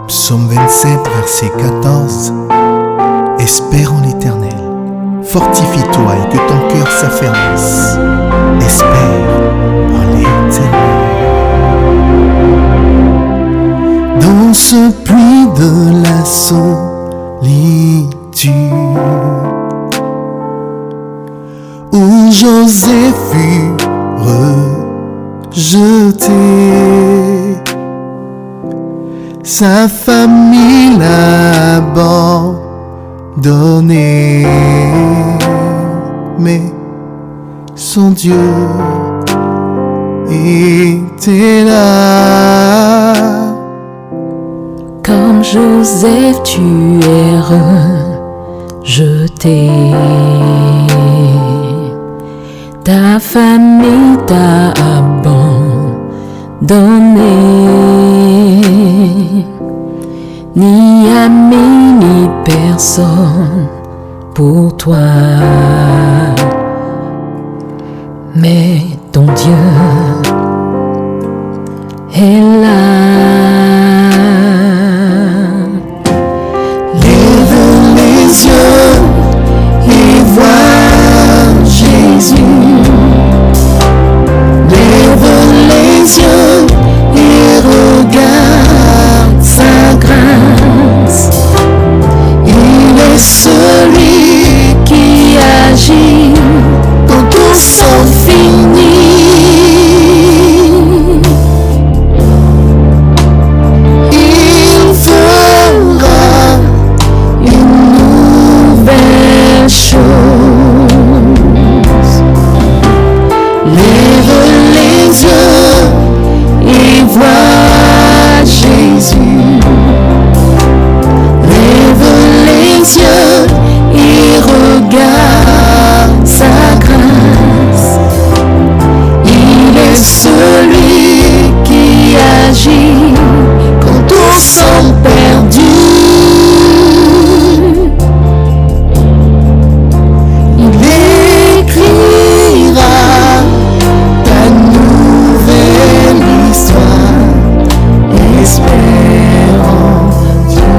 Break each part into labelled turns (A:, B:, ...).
A: Psaume 27, verset 14. Espère en l'Éternel, fortifie-toi et que ton cœur s'affermisse. Espère en l'Éternel. Dans ce puits de la solitude, où José fut rejeté, sa famille l'a abandonné, mais son Dieu était là.
B: Comme Joseph, tu es rejeté, ta famille t'a abandonné, ni ami ni personne pour toi, mais ton Dieu est là.
A: Lève les yeux et vois Jésus. Lève les yeux et regarde sa grâce. Il est celui qui agit quand tout semble fini. Il fera une nouvelle chose. Lève les yeux et vois Jésus. Lève les yeux et regarde sa grâce. Il est celui qui agit quand tout semble perdu. Il écrira ta nouvelle histoire. Espère en Dieu.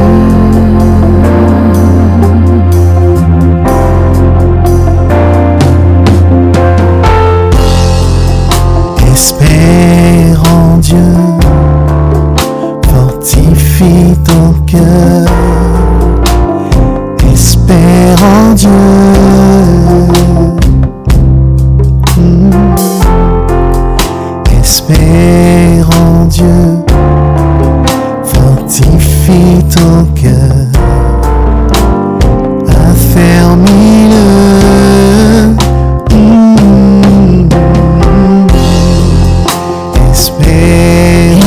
A: Espère en Dieu, fortifie ton cœur. Espère en Dieu. Espère en Dieu, fortifie ton cœur. Affermis-le.
B: Espère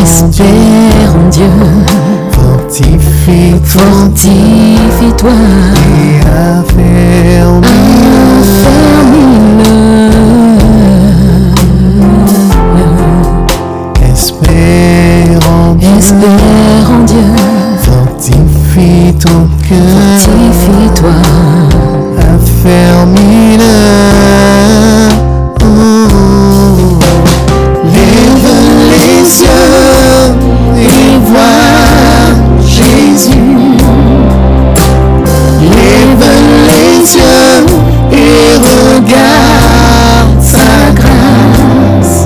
B: en Dieu, fortifie-toi
A: et
B: affermis-le.
A: Espère en Dieu, fortifie ton cœur,
B: Fortifie-toi,
A: affermis-le. Lève les yeux et vois Jésus. Lève les yeux et regarde sa grâce.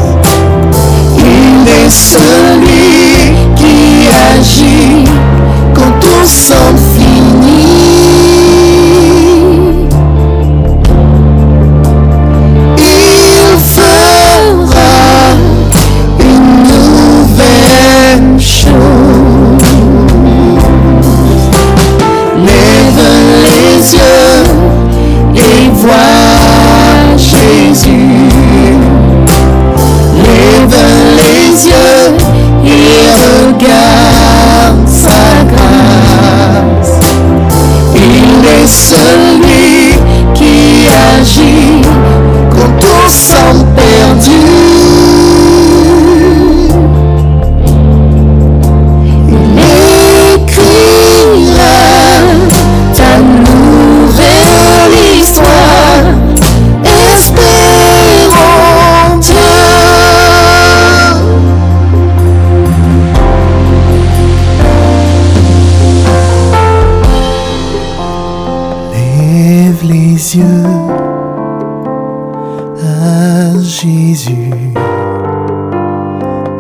A: Il est celui qui agit quand tout semble fini. Il fera une
B: les yeux et regarde sa grâce. Il est celui qui agit
A: quand tout semble perdu.
B: Il écrira ta nouvelle histoire. Espérons Dieu.
A: Lève les yeux à Jésus.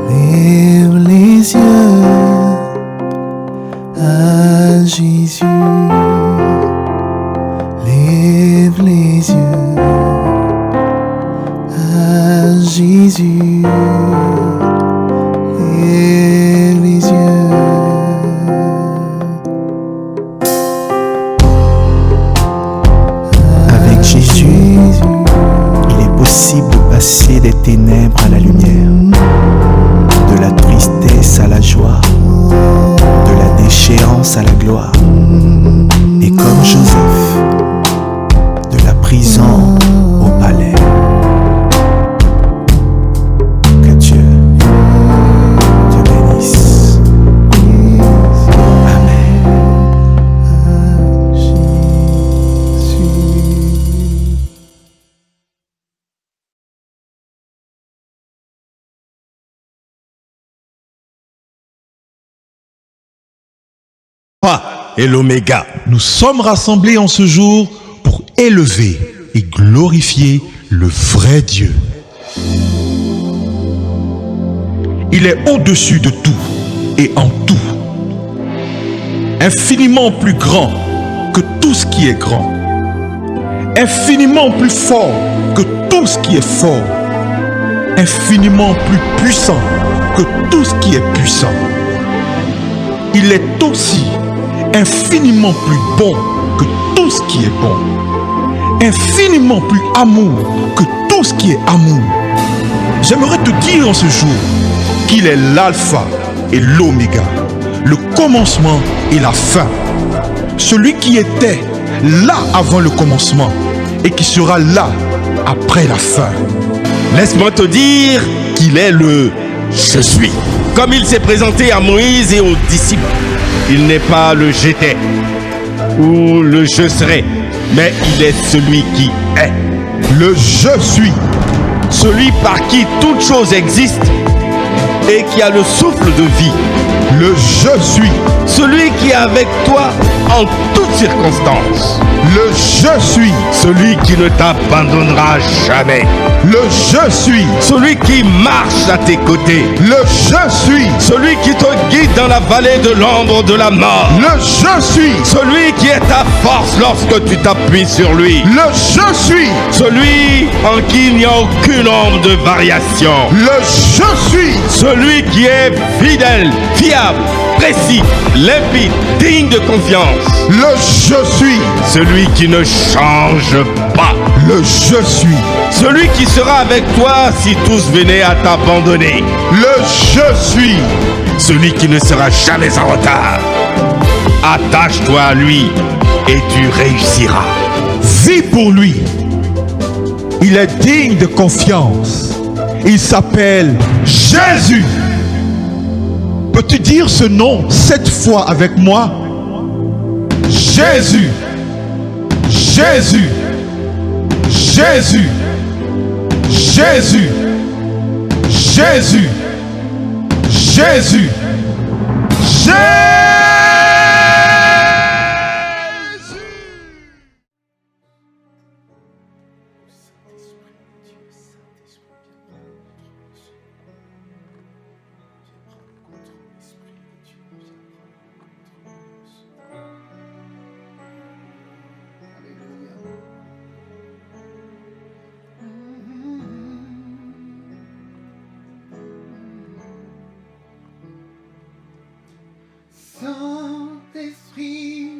A: Lève les yeux à Jésus. Lève les yeux à Jésus. Lève les yeux. Avec Jésus, il est possible de passer des ténèbres à la lumière, de la tristesse à la joie, de la déchéance à la gloire. Et comme Joseph, de la prison au palais. Que Dieu te bénisse. Amen.
C: Et l'oméga. Nous sommes rassemblés en ce jour pour élever et glorifier le vrai Dieu. Il est au-dessus de tout et en tout. Infiniment plus grand que tout ce qui est grand. Infiniment plus fort que tout ce qui est fort. Infiniment plus puissant que tout ce qui est puissant. Il est aussi infiniment plus bon que tout ce qui est bon, infiniment plus amour que tout ce qui est amour. J'aimerais te dire en ce jour qu'il est l'alpha et l'oméga, le commencement et la fin, celui qui était là avant le commencement et qui sera là après la fin.
D: Laisse-moi te dire qu'il est le « Je suis ». Comme il s'est présenté à Moïse et aux disciples, il n'est pas le « j'étais » ou le « je serai », mais il est celui qui est.
C: Le je suis,
D: Celui par qui toute chose existe et qui a le souffle de vie.
C: le je suis,
D: Celui qui est avec toi en toutes circonstances.
C: le je suis,
D: Celui qui ne t'abandonnera jamais.
C: le je suis,
D: Celui qui marche à tes côtés.
C: le je suis,
D: Celui qui te guide dans la vallée de l'ombre de la mort.
C: le je suis,
D: Celui qui est ta force lorsque tu t'appuies sur lui.
C: le je suis,
D: Celui en qui il n'y a aucune ombre de variation.
C: le je suis,
D: Celui qui est fidèle, fiable, précis, limpide, digne de confiance.
C: le je suis,
D: Celui qui ne change pas.
C: le je suis,
D: Celui qui sera avec toi si tous venaient à t'abandonner.
C: le je suis,
D: Celui qui ne sera jamais en retard. Attache-toi à lui et tu réussiras.
C: vis pour lui. Il est digne de confiance. Il s'appelle Jésus. Peux-tu dire ce nom 7 fois avec moi? Jésus, Jésus, Jésus, Jésus, Jésus, Jésus, Jésus.
A: Saint-Esprit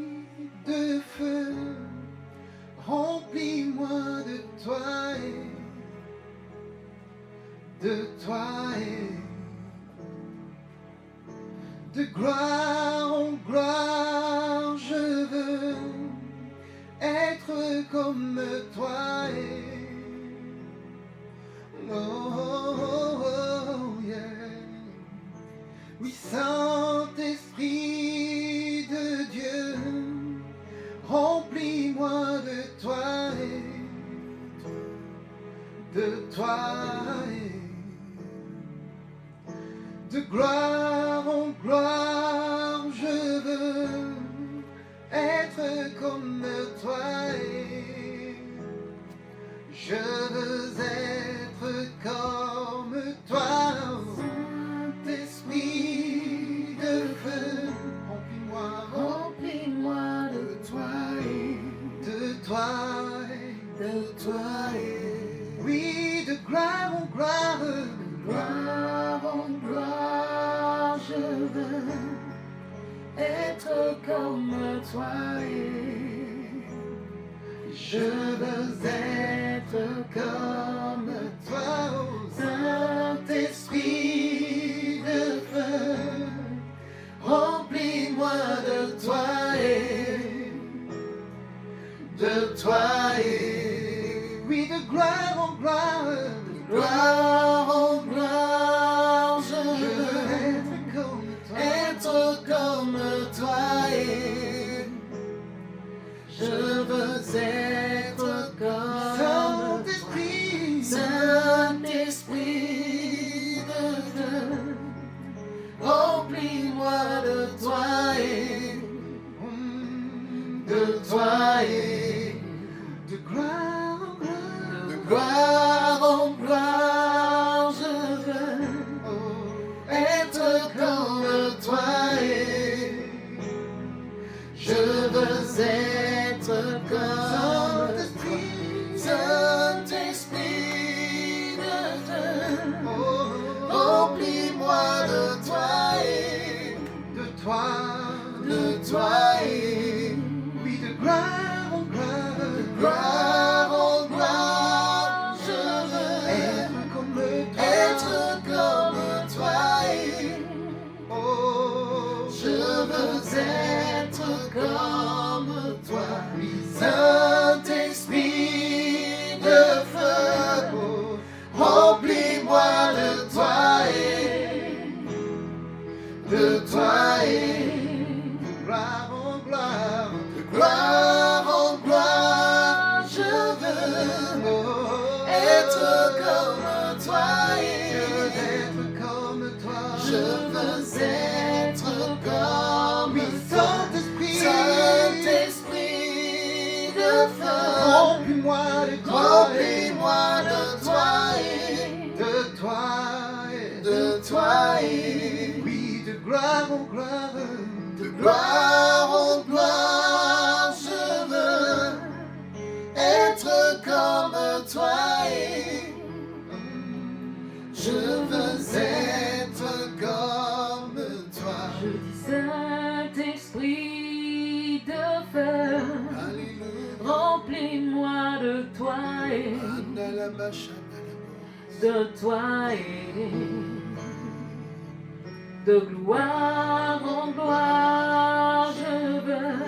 A: de feu, remplis-moi de toi et
E: De gloire en gloire, je veux être comme toi. Oh, oh, oh, oh, yeah. Oui, Saint-Esprit de Dieu, remplis-moi de toi. De toi. De gloire en gloire, je veux être comme toi. Je veux être comme toi. Saint-Esprit de feu, remplis-moi de toi. De toi. De toi. Oui, de gloire en gloire. Gloire en gloire, je veux être comme toi. Je veux être comme toi, oh Saint-Esprit de feu. Remplis-moi de toi. De toi. Oui, de gloire en gloire. Gloire en gloire, je veux être comme toi. Je veux être comme Saint-Esprit, Saint-Esprit de Dieu. Remplis-moi de toi. De toi. De gloire en gloire. De gloire en gloire, je veux être comme toi. Je veux être comme Saint-Esprit, Saint-Esprit de Dieu. Remplis-moi de toi. De toi. De toi. Oui, de gloire en gloire. De gloire en gloire, je veux être comme toi. Oh, je veux être comme toi. Saint-Esprit de feu, remplis-moi de toi. De toi. Gloire en gloire. De gloire en gloire, je veux être comme toi. Je veux être comme toi. Je veux être comme Saint-Esprit, Saint-Esprit de feu. Remplis-moi de toi. Remplis-moi de toi. De toi. De toi. Oui, de gloire en gloire. De gloire en gloire, je veux être comme toi. Je veux être comme toi.
B: Je dis Saint-Esprit de feu, remplis-moi de toi. De toi. De gloire en gloire, je veux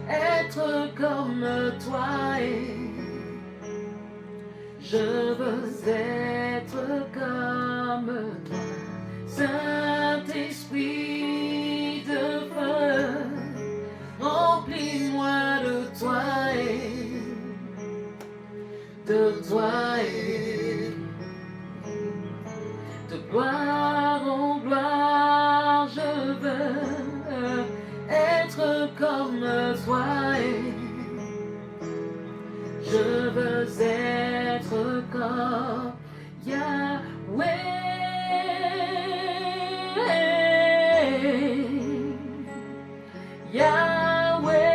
B: être comme toi. Je veux être comme toi. Saint-Esprit de feu, remplis-moi de toi. De toi. De gloire en gloire, je veux être comme toi. Je veux être comme Yahweh. Yahweh.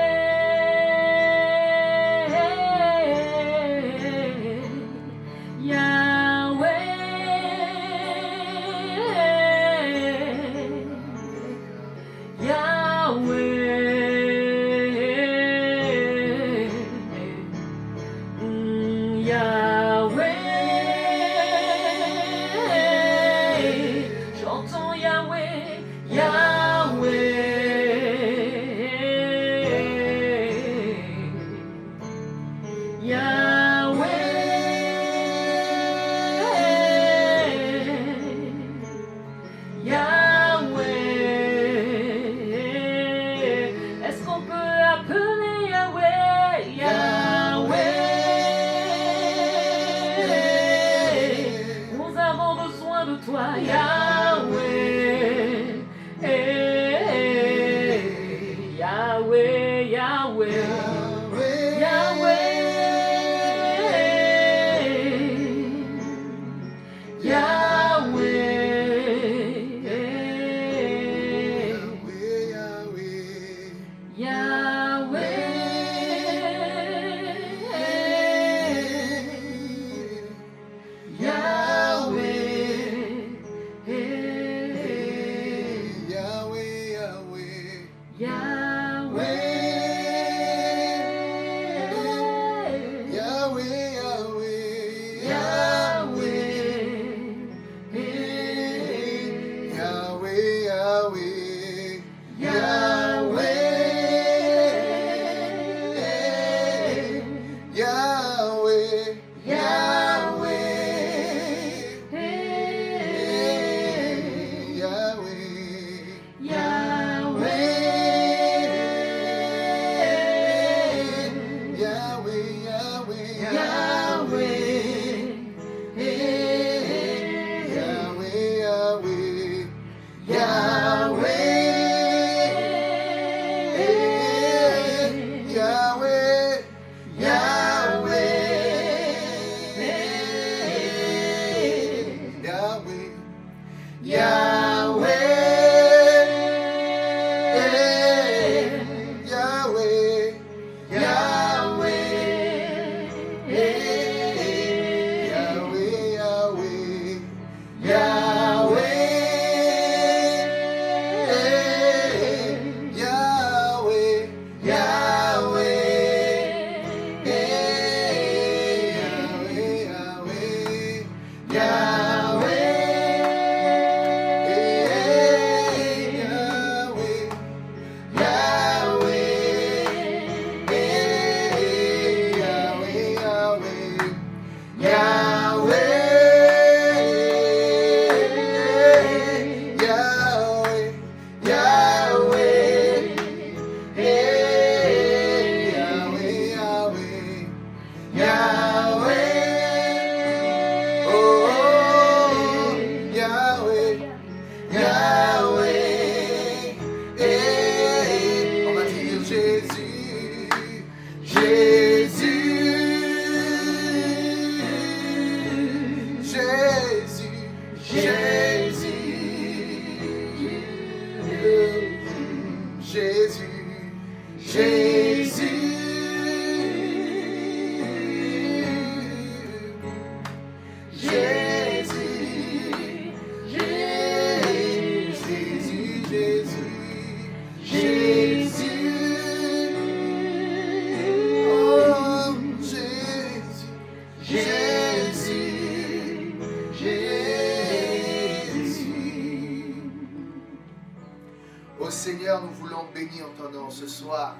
E: Seigneur, nous voulons bénir ton nom ce soir.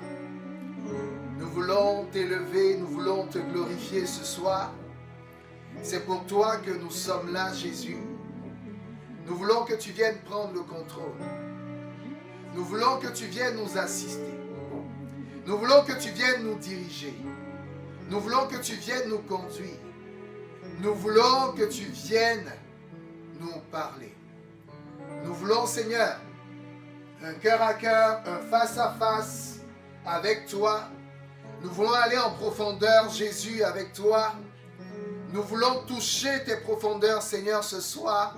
E: Nous voulons t'élever, nous voulons te glorifier ce soir. C'est pour toi que nous sommes là, Jésus. Nous voulons que tu viennes prendre le contrôle. Nous voulons que tu viennes nous assister. Nous voulons que tu viennes nous diriger. Nous voulons que tu viennes nous conduire. Nous voulons que tu viennes nous parler. Nous voulons, Seigneur, un cœur à cœur, un face à face avec toi. Nous voulons aller en profondeur, Jésus, avec toi. Nous voulons toucher tes profondeurs, Seigneur, ce soir.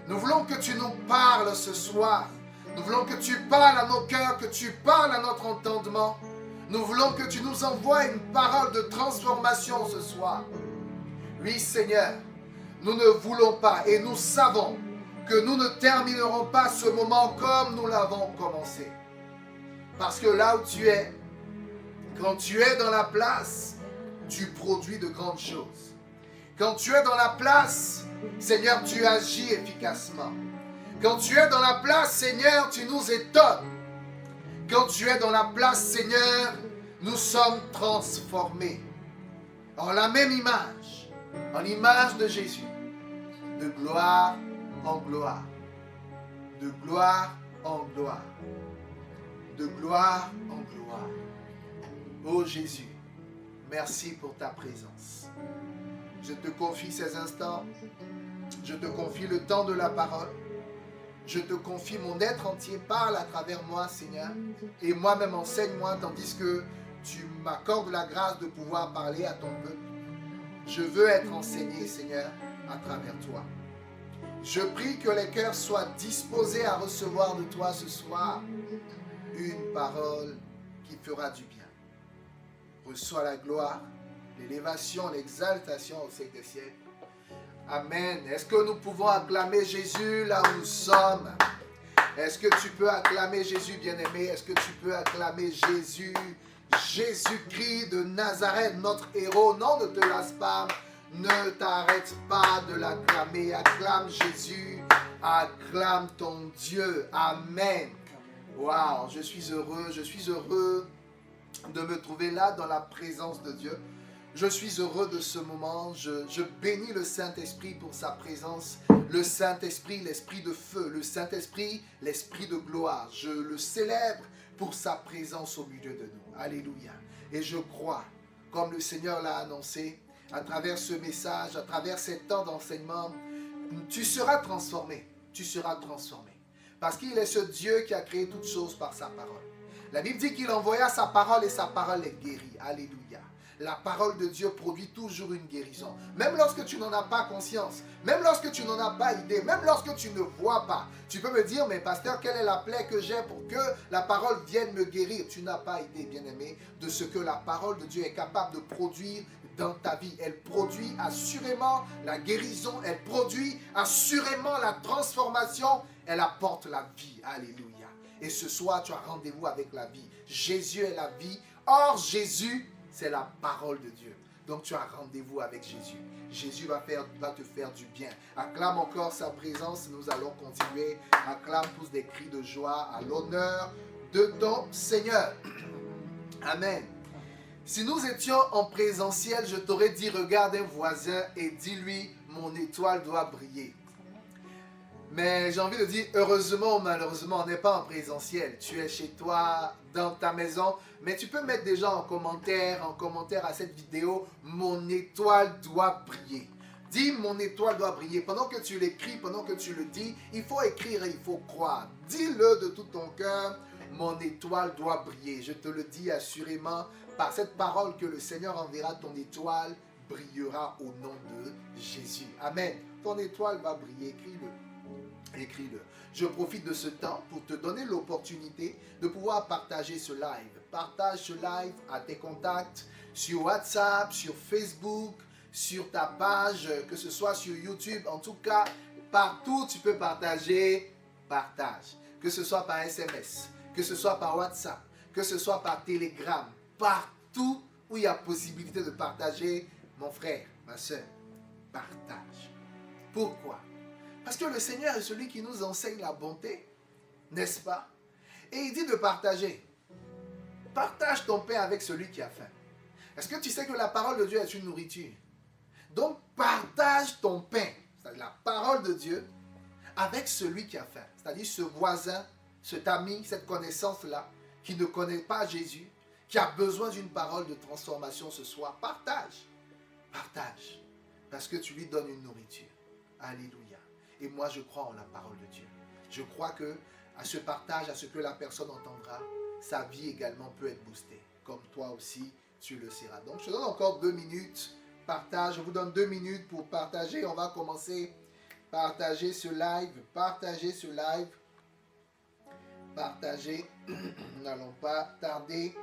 E: Nous voulons que tu nous parles ce soir. Nous voulons que tu parles à nos cœurs, que tu parles à notre entendement. Nous voulons que tu nous envoies une parole de transformation ce soir. Oui, Seigneur, nous ne voulons pas et nous savons que nous ne terminerons pas ce moment comme nous l'avons commencé. Parce que là où tu es, quand tu es dans la place, tu produis de grandes choses. Quand tu es dans la place, Seigneur, tu agis efficacement. Quand tu es dans la place, Seigneur, tu nous étonnes. Quand tu es dans la place, Seigneur, nous sommes transformés en la même image, en l'image de Jésus, de gloire en gloire, de gloire en gloire, de gloire en gloire. Ô Jésus, merci pour ta présence. Je te confie ces instants Je te confie le temps de la parole. Je te confie mon être entier. Parle à travers moi, Seigneur. Et moi-même, enseigne-moi, tandis que tu m'accordes la grâce de pouvoir parler à ton peuple. Je veux être enseigné, Seigneur, à travers toi. Je prie que les cœurs soient disposés à recevoir de toi ce soir une parole qui fera du bien. Reçois la gloire, l'élévation, l'exaltation au siècle des siècles. Amen. Est-ce que nous pouvons acclamer Jésus là où nous sommes? Est-ce que tu peux acclamer Jésus, bien-aimé? Est-ce que tu peux acclamer Jésus, Jésus-Christ de Nazareth, notre héros? Non, ne te lasse pas. Ne t'arrête pas de l'acclamer. Acclame Jésus. Acclame ton Dieu. Amen. Waouh, je suis heureux de me trouver là dans la présence de Dieu. Je suis heureux de ce moment. Je bénis le Saint-Esprit pour sa présence. Le Saint-Esprit, l'Esprit de feu. Le Saint-Esprit, l'Esprit de gloire. Je le célèbre pour sa présence au milieu de nous. Alléluia. Et je crois, comme le Seigneur l'a annoncé, à travers ce message, à travers ces temps d'enseignement, tu seras transformé. Tu seras transformé. Parce qu'il est ce Dieu qui a créé toutes choses par sa parole. La Bible dit qu'il envoya sa parole et sa parole est guérie. Alléluia. La parole de Dieu produit toujours une guérison. Même lorsque tu n'en as pas conscience, même lorsque tu n'en as pas idée, même lorsque tu ne vois pas, tu peux me dire, mais pasteur, quelle est la plaie que j'ai pour que la parole vienne me guérir? Tu n'as pas idée, bien-aimé, de ce que la parole de Dieu est capable de produire dans ta vie. Elle produit assurément la guérison, elle produit assurément la transformation, elle apporte la vie. Alléluia. Et ce soir, tu as rendez-vous avec la vie. Jésus est la vie. Or, Jésus, c'est la parole de Dieu. Donc, tu as rendez-vous avec Jésus. Jésus va te faire du bien. Acclame encore sa présence. Nous allons continuer. Acclame tous des cris de joie à l'honneur de ton Seigneur. Amen. Si nous étions en présentiel, je t'aurais dit, regarde un voisin et dis-lui, mon étoile doit briller. Mais j'ai envie de dire, heureusement ou malheureusement, on n'est pas en présentiel. Tu es chez toi, dans ta maison, mais tu peux mettre déjà en commentaire à cette vidéo, mon étoile doit briller. Dis, mon étoile doit briller. Pendant que tu l'écris, pendant que tu le dis, il faut écrire et il faut croire. Dis-le de tout ton cœur, mon étoile doit briller. Je te le dis assurément, par cette parole que le Seigneur enverra, ton étoile brillera au nom de Jésus. Amen. Ton étoile va briller, écris-le. Écris-le. Je profite de ce temps pour te donner l'opportunité de pouvoir partager ce live. Partage ce live à tes contacts sur WhatsApp, sur Facebook, sur ta page, que ce soit sur YouTube. En tout cas, partout tu peux partager, partage. Que ce soit par SMS, que ce soit par WhatsApp, que ce soit par Telegram. Partout où il y a possibilité de partager, mon frère, ma soeur, partage. Pourquoi? Parce que le Seigneur est celui qui nous enseigne la bonté, n'est-ce pas? Et il dit de partager. Partage ton pain avec celui qui a faim. Est-ce que tu sais que la parole de Dieu est une nourriture? Donc partage ton pain, c'est-à-dire la parole de Dieu, avec celui qui a faim. C'est-à-dire ce voisin, cet ami, cette connaissance-là, qui ne connaît pas Jésus, qui a besoin d'une parole de transformation ce soir. Partage. Partage. Parce que tu lui donnes une nourriture. Alléluia. Et moi, je crois en la parole de Dieu. Je crois que à ce partage, à ce que la personne entendra, sa vie également peut être boostée. Comme toi aussi, tu le seras. Donc, je te donne encore 2 minutes. Partage. Je vous donne 2 minutes pour partager. On va commencer. Partager ce live. Partager ce live. Partager. Nous n'allons pas tarder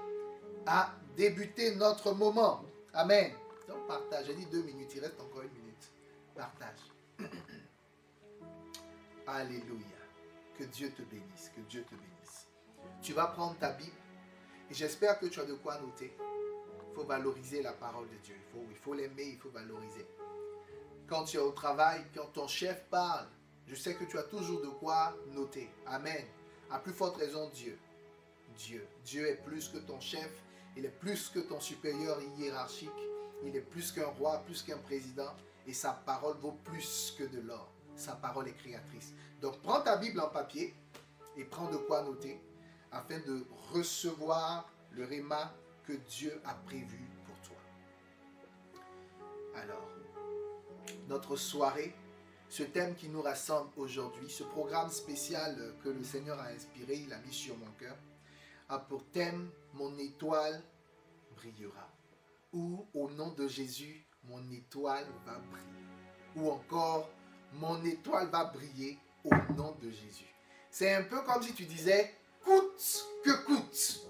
E: à débuter notre moment. Amen. Donc, partage. J'ai dit 2 minutes. Il reste encore 1 minute. Partage. Alléluia. Que Dieu te bénisse. Que Dieu te bénisse. Tu vas prendre ta Bible et j'espère que tu as de quoi noter. Il faut valoriser la parole de Dieu. Il faut l'aimer, il faut valoriser. Quand tu es au travail, quand ton chef parle, je sais que tu as toujours de quoi noter. Amen. À plus forte raison, Dieu. Dieu est plus que ton chef. Il est plus que ton supérieur hiérarchique. Il est plus qu'un roi, plus qu'un président. Et sa parole vaut plus que de l'or. Sa parole est créatrice. Donc, prends ta Bible en papier et prends de quoi noter afin de recevoir le réma que Dieu a prévu pour toi. Alors, notre soirée ce thème qui nous rassemble aujourd'hui, ce programme spécial que le Seigneur a inspiré, il a mis sur mon cœur, a pour thème « Mon étoile brillera » ou « Au nom de Jésus, mon étoile va briller » ou encore « Mon étoile va briller au nom de Jésus ». C'est un peu comme si tu disais « Coûte que coûte,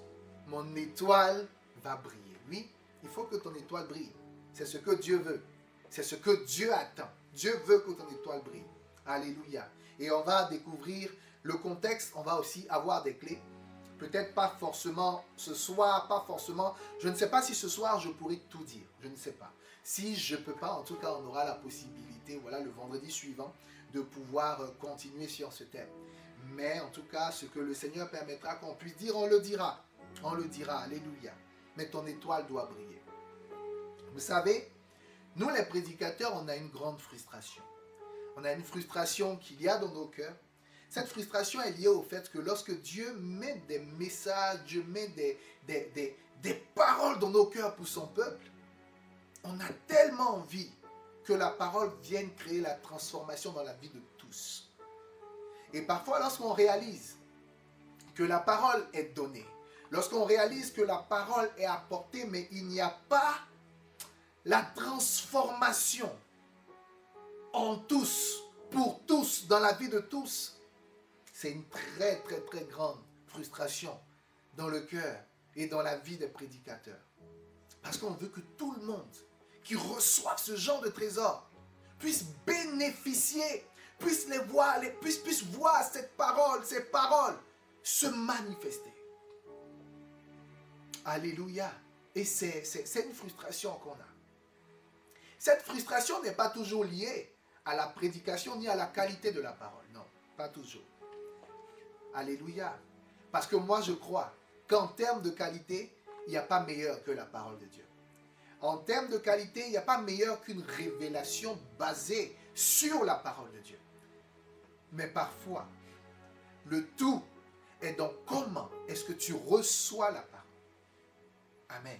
E: mon étoile va briller ». Oui, il faut que ton étoile brille. C'est ce que Dieu veut. C'est ce que Dieu attend. Dieu veut que ton étoile brille. Alléluia. Et on va découvrir le contexte. On va aussi avoir des clés. Peut-être pas forcément ce soir, pas forcément. Je ne sais pas si ce soir je pourrai tout dire. Je ne sais pas. Si je ne peux pas, en tout cas, on aura la possibilité, voilà, le vendredi suivant, de pouvoir continuer sur ce thème. Mais en tout cas, ce que le Seigneur permettra qu'on puisse dire, on le dira. On le dira. Alléluia. Mais ton étoile doit briller. Vous savez, nous les prédicateurs, on a une grande frustration. On a une frustration qu'il y a dans nos cœurs. Cette frustration est liée au fait que lorsque Dieu met des messages, Dieu met des paroles dans nos cœurs pour son peuple, on a tellement envie que la parole vienne créer la transformation dans la vie de tous. Et parfois, lorsqu'on réalise que la parole est donnée, lorsqu'on réalise que la parole est apportée, mais il n'y a pas la transformation en tous, pour tous, dans la vie de tous, c'est une très très très grande frustration dans le cœur et dans la vie des prédicateurs. Parce qu'on veut que tout le monde qui reçoive ce genre de trésor puisse bénéficier, puisse les voir, puisse voir cette parole, ces paroles se manifester. Alléluia. Et c'est une frustration qu'on a. Cette frustration n'est pas toujours liée à la prédication ni à la qualité de la parole. Non, pas toujours. Alléluia. Parce que moi, je crois qu'en termes de qualité, il n'y a pas meilleur que la parole de Dieu. En termes de qualité, il n'y a pas meilleur qu'une révélation basée sur la parole de Dieu. Mais parfois, le tout est dans comment est-ce que tu reçois la parole. Amen.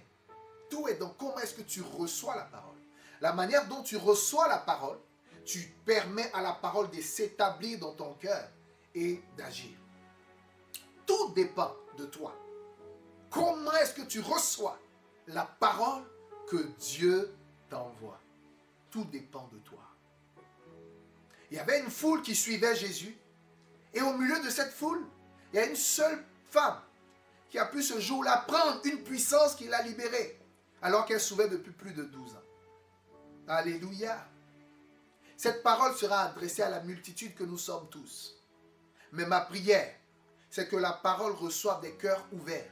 E: Tout est dans comment est-ce que tu reçois la parole. La manière dont tu reçois la parole, tu permets à la parole de s'établir dans ton cœur et d'agir. Tout dépend de toi. Comment est-ce que tu reçois la parole que Dieu t'envoie? Tout dépend de toi. Il y avait une foule qui suivait Jésus. Et au milieu de cette foule, il y a une seule femme qui a pu ce jour-là prendre une puissance qui l'a libérée, alors qu'elle souffrait depuis plus de 12 ans. Alléluia. Cette parole sera adressée à la multitude que nous sommes tous. Mais ma prière, c'est que la parole reçoive des cœurs ouverts,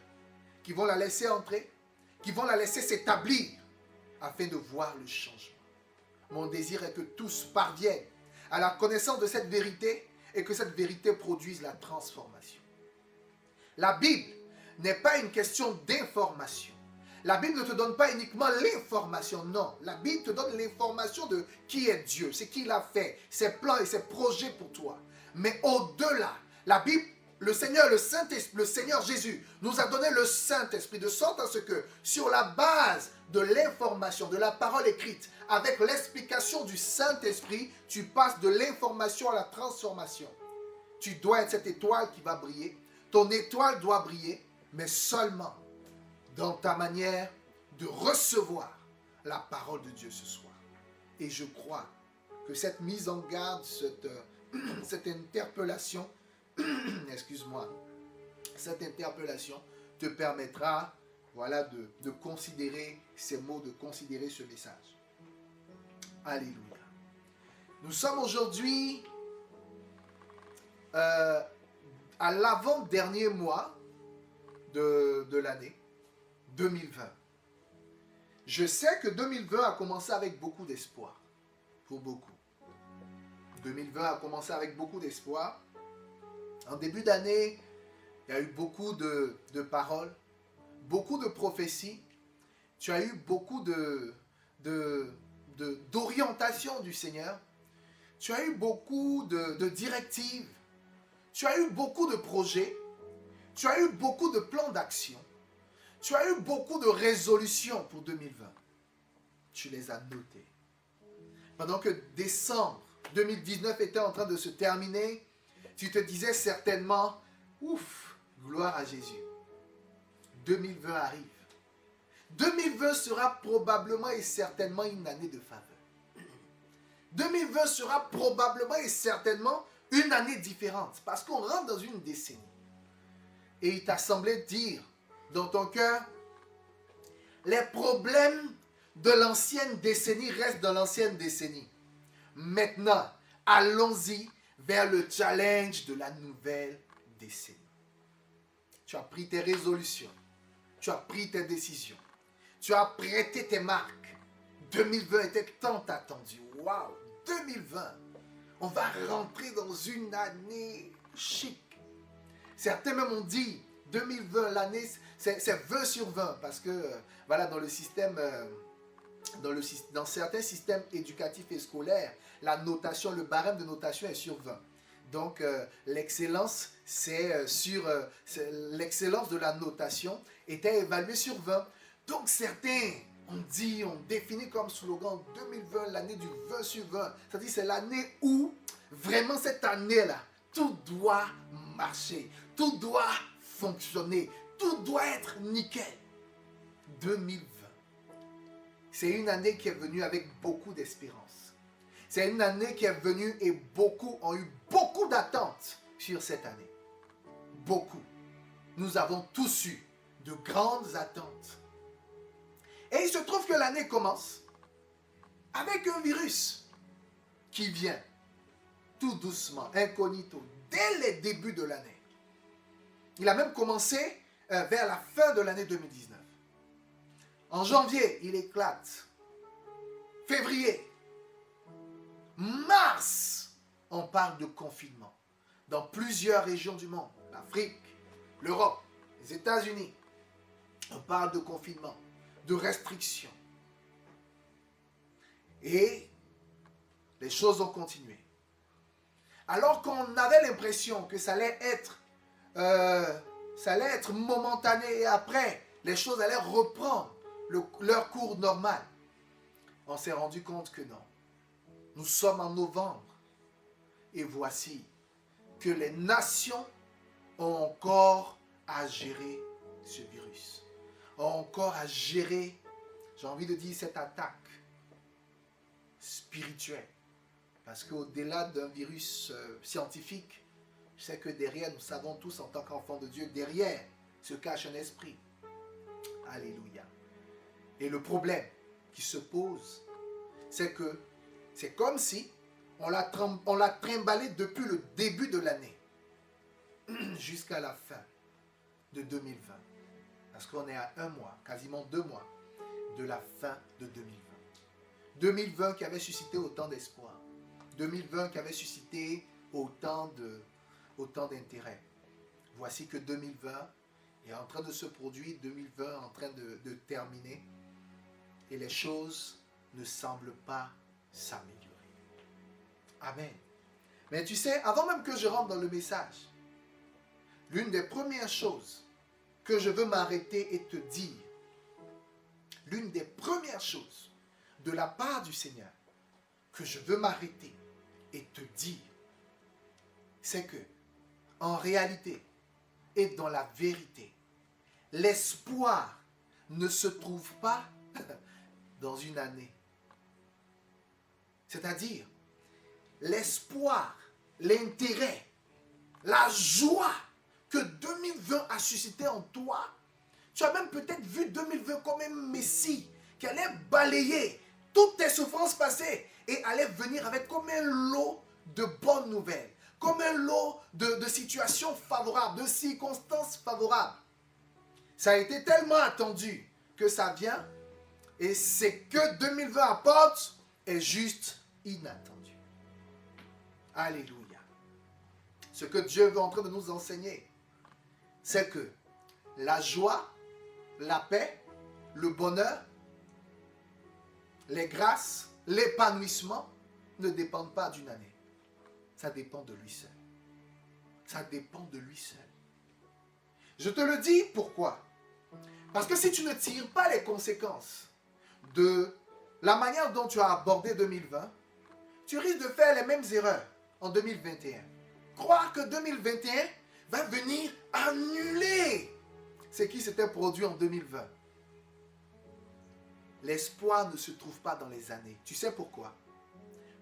E: qui vont la laisser entrer, qui vont la laisser s'établir, afin de voir le changement. Mon désir est que tous parviennent à la connaissance de cette vérité et que cette vérité produise la transformation. La Bible n'est pas une question d'information. La Bible ne te donne pas uniquement l'information, non. La Bible te donne l'information de qui est Dieu, c'est qui l'a fait, ses plans et ses projets pour toi. Mais au-delà, la Bible, le Seigneur, le Saint-Esprit, le Seigneur Jésus nous a donné le Saint-Esprit de sorte à ce que sur la base de l'information, de la parole écrite, avec l'explication du Saint-Esprit, tu passes de l'information à la transformation. Tu dois être cette étoile qui va briller. Ton étoile doit briller, mais seulement dans ta manière de recevoir la parole de Dieu ce soir. Et je crois que cette mise en garde, cette interpellation, excuse-moi, cette interpellation te permettra, voilà, de considérer ces mots, de considérer ce message. Alléluia. Nous sommes aujourd'hui à l'avant-dernier mois de l'année 2020. Je sais que 2020 a commencé avec beaucoup d'espoir, pour beaucoup. 2020 a commencé avec beaucoup d'espoir. En début d'année, il y a eu beaucoup de paroles, beaucoup de prophéties. Tu as eu beaucoup d'orientation du Seigneur. Tu as eu beaucoup de directives. Tu as eu beaucoup de projets. Tu as eu beaucoup de plans d'action. Tu as eu beaucoup de résolutions pour 2020. Tu les as notées. Pendant que décembre 2019 était en train de se terminer, tu te disais certainement, ouf, gloire à Jésus. 2020 arrive. 2020 sera probablement et certainement une année de faveur. 2020 sera probablement et certainement une année différente parce qu'on rentre dans une décennie. Et il t'a semblé dire dans ton cœur, les problèmes de l'ancienne décennie restent dans l'ancienne décennie. Maintenant, allons-y vers le challenge de la nouvelle décennie. Tu as pris tes résolutions, tu as pris tes décisions, tu as prêté tes marques. 2020 était tant attendu. Waouh, 2020, on va rentrer dans une année chic. Certains même ont dit 2020, l'année, c'est 20 sur 20 parce que voilà, dans le système, dans certains systèmes éducatifs et scolaires, la notation, le barème de notation est sur 20. Donc l'excellence, l'excellence de la notation était évaluée sur 20. Donc certains ont défini comme slogan 2020 l'année du 20 sur 20. C'est-à-dire c'est l'année où vraiment cette année-là, tout doit marcher, tout doit fonctionner, tout doit être nickel. 2020. C'est une année qui est venue avec beaucoup d'espérance. C'est une année qui est venue et beaucoup ont eu beaucoup d'attentes sur cette année. Beaucoup. Nous avons tous eu de grandes attentes. Et il se trouve que l'année commence avec un virus qui vient tout doucement, incognito, dès les débuts de l'année. Il a même commencé vers la fin de l'année 2019. En janvier, il éclate. Février. Mars, on parle de confinement. Dans plusieurs régions du monde. L'Afrique, l'Europe, les États-Unis. On parle de confinement, de restrictions. Et les choses ont continué. Alors qu'on avait l'impression que ça allait être momentané et après, les choses allaient reprendre leur cours normal. On s'est rendu compte que non. Nous sommes en novembre et voici que les nations ont encore à gérer ce virus. Ont encore à gérer, j'ai envie de dire, cette attaque spirituelle. Parce qu'au-delà d'un virus scientifique, je sais que derrière, nous savons tous en tant qu'enfants de Dieu, derrière se cache un esprit. Alléluia. Et le problème qui se pose, c'est que c'est comme si on l'a trimballé depuis le début de l'année jusqu'à la fin de 2020. Parce qu'on est à un mois, quasiment 2 mois de la fin de 2020. 2020 qui avait suscité autant d'espoir. 2020 qui avait suscité autant d'intérêt. Voici que 2020 est en train de se produire, 2020 est en train de terminer et les choses ne semblent pas s'améliorer. Amen. Mais tu sais, avant même que je rentre dans le message, l'une des premières choses que je veux m'arrêter et te dire, l'une des premières choses de la part du Seigneur que je veux m'arrêter et te dire, c'est que, en réalité et dans la vérité, l'espoir ne se trouve pas dans une année. C'est-à-dire, l'espoir, l'intérêt, la joie que 2020 a suscité en toi, tu as même peut-être vu 2020 comme un messie qui allait balayer toutes tes souffrances passées et allait venir avec comme un lot de bonnes nouvelles, comme un lot de situations favorables, de circonstances favorables. Ça a été tellement attendu que ça vient et ce que 2020 apporte est juste inattendu. Alléluia. Ce que Dieu est en train de nous enseigner, c'est que la joie, la paix, le bonheur, les grâces, l'épanouissement ne dépendent pas d'une année. Ça dépend de lui seul. Ça dépend de lui seul. Je te le dis pourquoi. Parce que si tu ne tires pas les conséquences de la manière dont tu as abordé 2020, tu risques de faire les mêmes erreurs en 2021. Croire que 2021 va venir annuler ce qui s'était produit en 2020. L'espoir ne se trouve pas dans les années. Tu sais pourquoi?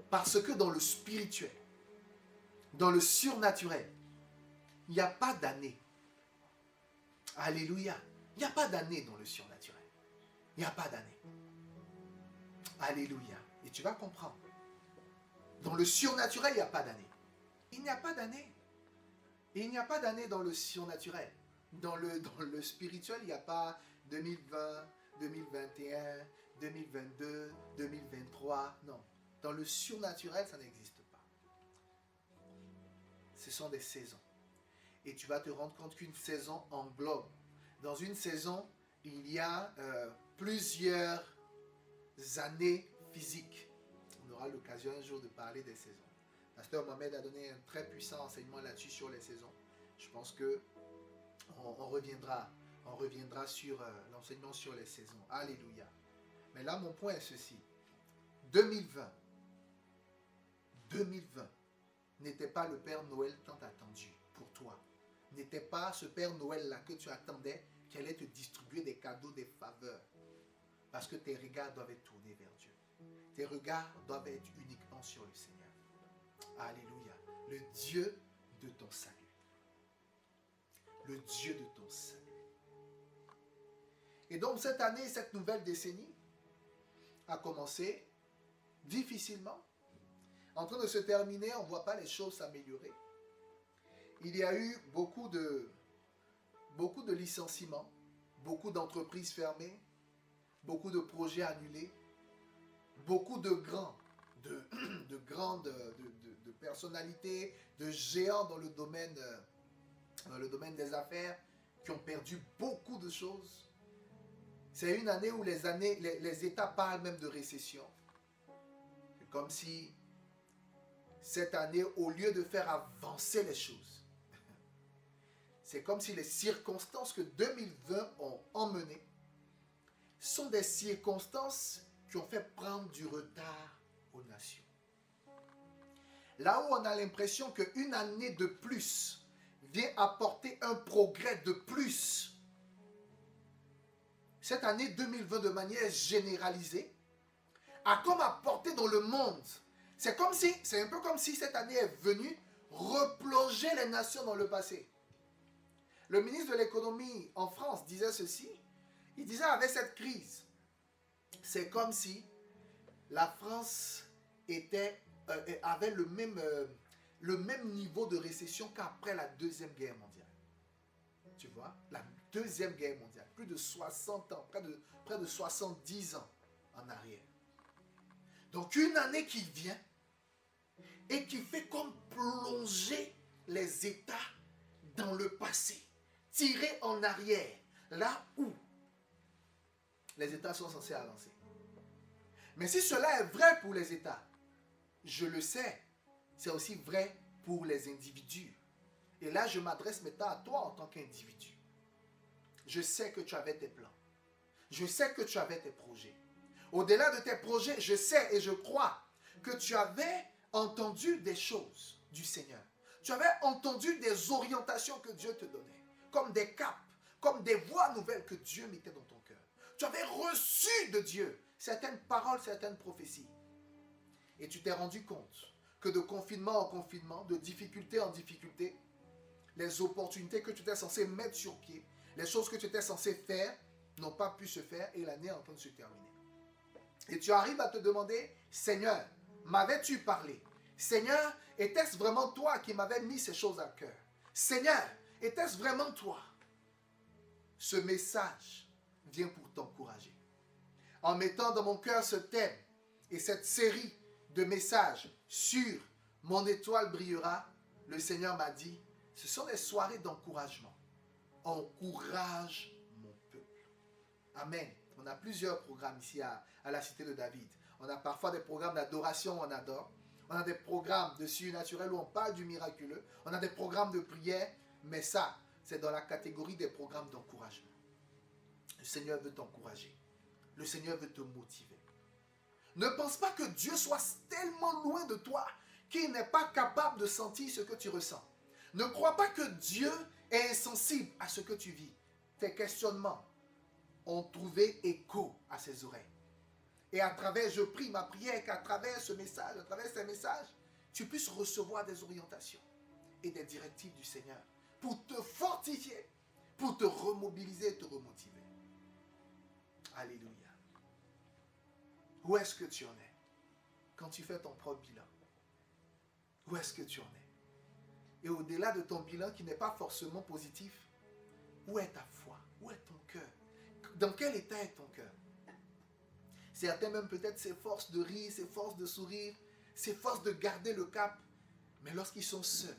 E: Parce que dans le spirituel, dans le surnaturel, il n'y a pas d'année. Alléluia. Il n'y a pas d'année dans le surnaturel. Il n'y a pas d'année. Alléluia. Et tu vas comprendre. Dans le surnaturel, il n'y a pas d'année. Il n'y a pas d'année. Il n'y a pas d'année dans le surnaturel. Dans le spirituel, il n'y a pas 2020, 2021, 2022, 2023. Non. Dans le surnaturel, ça n'existe pas. Ce sont des saisons. Et tu vas te rendre compte qu'une saison englobe. Dans une saison, il y a plusieurs années physiques. On aura l'occasion un jour de parler des saisons. Pasteur Mohamed a donné un très puissant enseignement là-dessus sur les saisons. Je pense que on reviendra sur l'enseignement sur les saisons. Alléluia. Mais là, mon point est ceci. 2020 n'était pas le Père Noël tant attendu pour toi. N'était pas ce Père Noël-là que tu attendais qui allait te distribuer des cadeaux, des faveurs. Parce que tes regards doivent être tournés vers Dieu. Tes regards doivent être uniquement sur le Seigneur. Alléluia. Le Dieu de ton salut. Le Dieu de ton salut. Et donc cette année, cette nouvelle décennie a commencé difficilement. En train de se terminer, on ne voit pas les choses s'améliorer. Il y a eu beaucoup de licenciements, beaucoup d'entreprises fermées, beaucoup de projets annulés, beaucoup de personnalités, de géants dans le domaine des affaires qui ont perdu beaucoup de choses. C'est une année où les États parlent même de récession. C'est comme si cette année, au lieu de faire avancer les choses, c'est comme si les circonstances que 2020 ont emmenées sont des circonstances qui ont fait prendre du retard aux nations. Là où on a l'impression qu'une année de plus vient apporter un progrès de plus, cette année 2020 de manière généralisée a comme apporté dans le monde. C'est un peu comme si cette année est venue replonger les nations dans le passé. Le ministre de l'économie en France disait ceci. Il disait avec cette crise, c'est comme si la France avait le même niveau de récession qu'après la Deuxième Guerre mondiale. Tu vois, la Deuxième Guerre mondiale, plus de 60 ans, près de 70 ans en arrière. Donc une année qui vient et qui fait comme plonger les États dans le passé, tirer en arrière, là où les États sont censés avancer. Mais si cela est vrai pour les États, je le sais, c'est aussi vrai pour les individus. Et là, je m'adresse maintenant à toi en tant qu'individu. Je sais que tu avais tes plans. Je sais que tu avais tes projets. Au-delà de tes projets, je sais et je crois que tu avais entendu des choses du Seigneur. Tu avais entendu des orientations que Dieu te donnait, comme des caps, comme des voies nouvelles que Dieu mettait dans ton cœur. Tu avais reçu de Dieu certaines paroles, certaines prophéties. Et tu t'es rendu compte que de confinement en confinement, de difficulté en difficulté, les opportunités que tu étais censé mettre sur pied, les choses que tu étais censé faire, n'ont pas pu se faire et l'année est en train de se terminer. Et tu arrives à te demander, Seigneur, m'avais-tu parlé? Seigneur, était-ce vraiment toi qui m'avais mis ces choses à cœur? Seigneur, était-ce vraiment toi? Ce message vient pour t'encourager. En mettant dans mon cœur ce thème et cette série de messages sur Mon étoile brillera, le Seigneur m'a dit, ce sont des soirées d'encouragement. Encourage mon peuple. Amen. On a plusieurs programmes ici à la Cité de David. On a parfois des programmes d'adoration où on adore. On a des programmes de surnaturel où on parle du miraculeux. On a des programmes de prière. Mais ça, c'est dans la catégorie des programmes d'encouragement. Le Seigneur veut t'encourager. Le Seigneur veut te motiver. Ne pense pas que Dieu soit tellement loin de toi qu'il n'est pas capable de sentir ce que tu ressens. Ne crois pas que Dieu est insensible à ce que tu vis. Tes questionnements ont trouvé écho à ses oreilles. Et à travers, je prie ma prière qu'à travers ce message, à travers ces messages, tu puisses recevoir des orientations et des directives du Seigneur pour te fortifier, pour te remobiliser, te remotiver. Alléluia. Où est-ce que tu en es quand tu fais ton propre bilan? Où est-ce que tu en es? Et au-delà de ton bilan qui n'est pas forcément positif, où est ta foi? Où est ton cœur? Dans quel état est ton cœur? Certains même peut-être s'efforcent de rire, s'efforcent de sourire, s'efforcent de garder le cap. Mais lorsqu'ils sont seuls,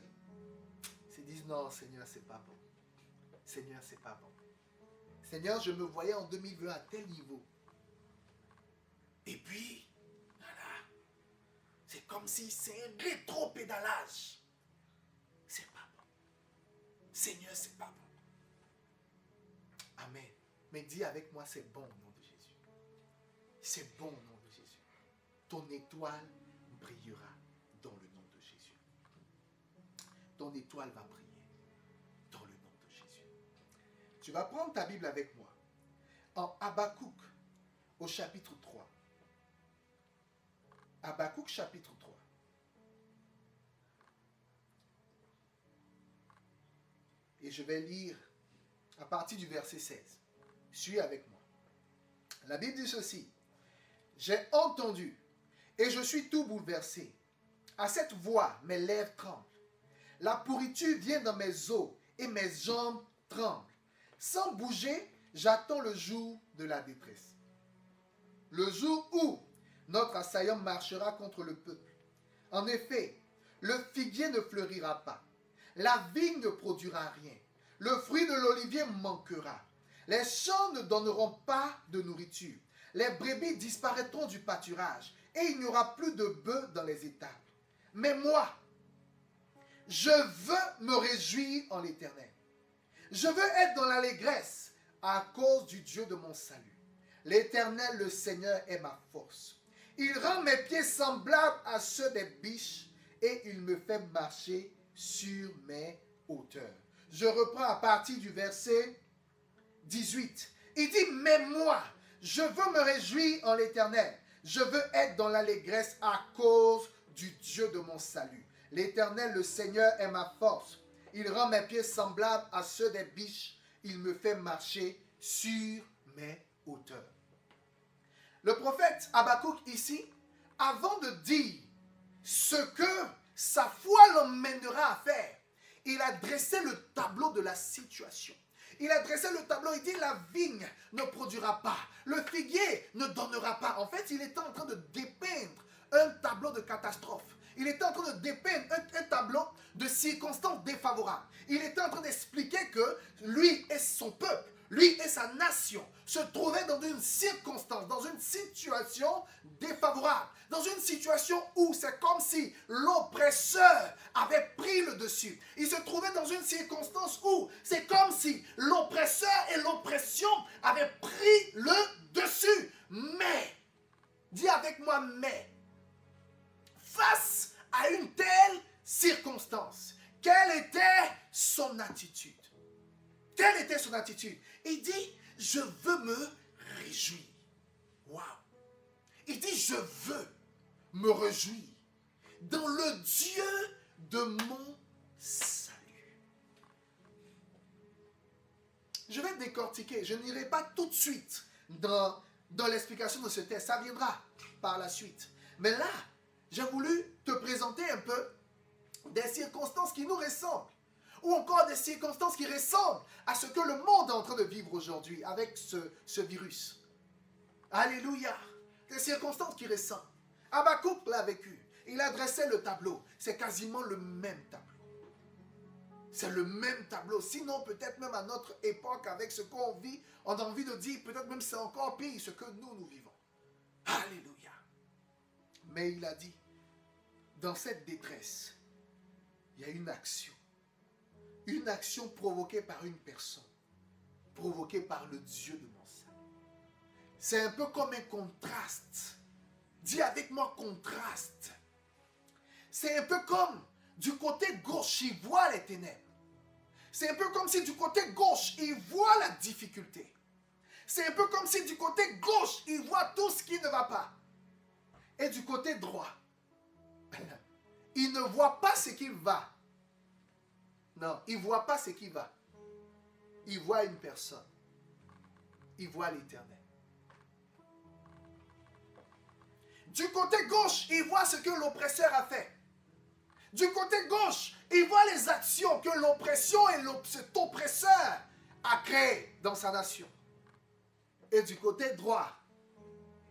E: ils se disent non, Seigneur, c'est pas bon. Seigneur, c'est pas bon. Seigneur, je me voyais en 2020 à tel niveau. Et puis, voilà, c'est comme si c'est un rétro-pédalage. C'est pas bon. Seigneur, c'est pas bon. Amen. Mais dis avec moi, c'est bon au nom de Jésus. C'est bon au nom de Jésus. Ton étoile brillera dans le nom de Jésus. Ton étoile va briller dans le nom de Jésus. Tu vas prendre ta Bible avec moi en Habakkuk au chapitre 3. Habakkuk chapitre 3. Et je vais lire à partir du verset 16. Suis avec moi. La Bible dit ceci. J'ai entendu et je suis tout bouleversé. À cette voix, mes lèvres tremblent. La pourriture vient dans mes os et mes jambes tremblent. Sans bouger, j'attends le jour de la détresse. Le jour où notre assaillant marchera contre le peuple. En effet, le figuier ne fleurira pas. La vigne ne produira rien. Le fruit de l'olivier manquera. Les champs ne donneront pas de nourriture. Les brebis disparaîtront du pâturage et il n'y aura plus de bœufs dans les étables. Mais moi, je veux me réjouir en l'Éternel. Je veux être dans l'allégresse à cause du Dieu de mon salut. L'Éternel, le Seigneur, est ma force. Il rend mes pieds semblables à ceux des biches et il me fait marcher sur mes hauteurs. Je reprends à partir du verset 18. Il dit, mais moi, je veux me réjouir en l'Éternel. Je veux être dans l'allégresse à cause du Dieu de mon salut. L'Éternel, le Seigneur, est ma force. Il rend mes pieds semblables à ceux des biches. Il me fait marcher sur mes hauteurs. Le prophète Habakkuk ici, avant de dire ce que sa foi l'emmènera à faire, il a dressé le tableau de la situation. Il a dressé le tableau, il dit la vigne ne produira pas, le figuier ne donnera pas. En fait, il était en train de dépeindre un tableau de catastrophe. Il était en train de dépeindre un tableau de circonstances défavorables. Il était en train d'expliquer que lui et son peuple, lui et sa nation se trouvaient dans une circonstance, dans une situation défavorable. Dans une situation où c'est comme si l'oppresseur avait pris le dessus. Il se trouvait dans une circonstance où c'est comme si l'oppresseur et l'oppression avaient pris le dessus. Mais, dis avec moi, mais, face à une telle circonstance, quelle était son attitude? Quelle était son attitude? Il dit, je veux me réjouir. Waouh! Il dit, je veux me réjouir dans le Dieu de mon salut. Je vais décortiquer. Je n'irai pas tout de suite dans l'explication de ce texte. Ça viendra par la suite. Mais là, j'ai voulu te présenter un peu des circonstances qui nous ressemblent. Ou encore des circonstances qui ressemblent à ce que le monde est en train de vivre aujourd'hui avec ce virus. Alléluia. Des circonstances qui ressemblent. Habakkuk l'a vécu. Il a dressé le tableau. C'est quasiment le même tableau. C'est le même tableau. Sinon, peut-être même à notre époque, avec ce qu'on vit, on a envie de dire, peut-être même c'est encore pire ce que nous vivons. Alléluia. Mais il a dit, dans cette détresse, il y a une action. Une action provoquée par une personne. Provoquée par le Dieu de mon salut. C'est un peu comme un contraste Dis avec moi contraste. C'est un peu comme du côté gauche, il voit les ténèbres. C'est un peu comme si du côté gauche, il voit la difficulté. C'est un peu comme si du côté gauche, il voit tout ce qui ne va pas. Et du côté droit, il ne voit pas ce qui va. Non, il ne voit pas ce qui va. Il voit une personne. Il voit l'Éternel. Du côté gauche, il voit ce que l'oppresseur a fait. Du côté gauche, il voit les actions que l'oppression et cet oppresseur a créées dans sa nation. Et du côté droit,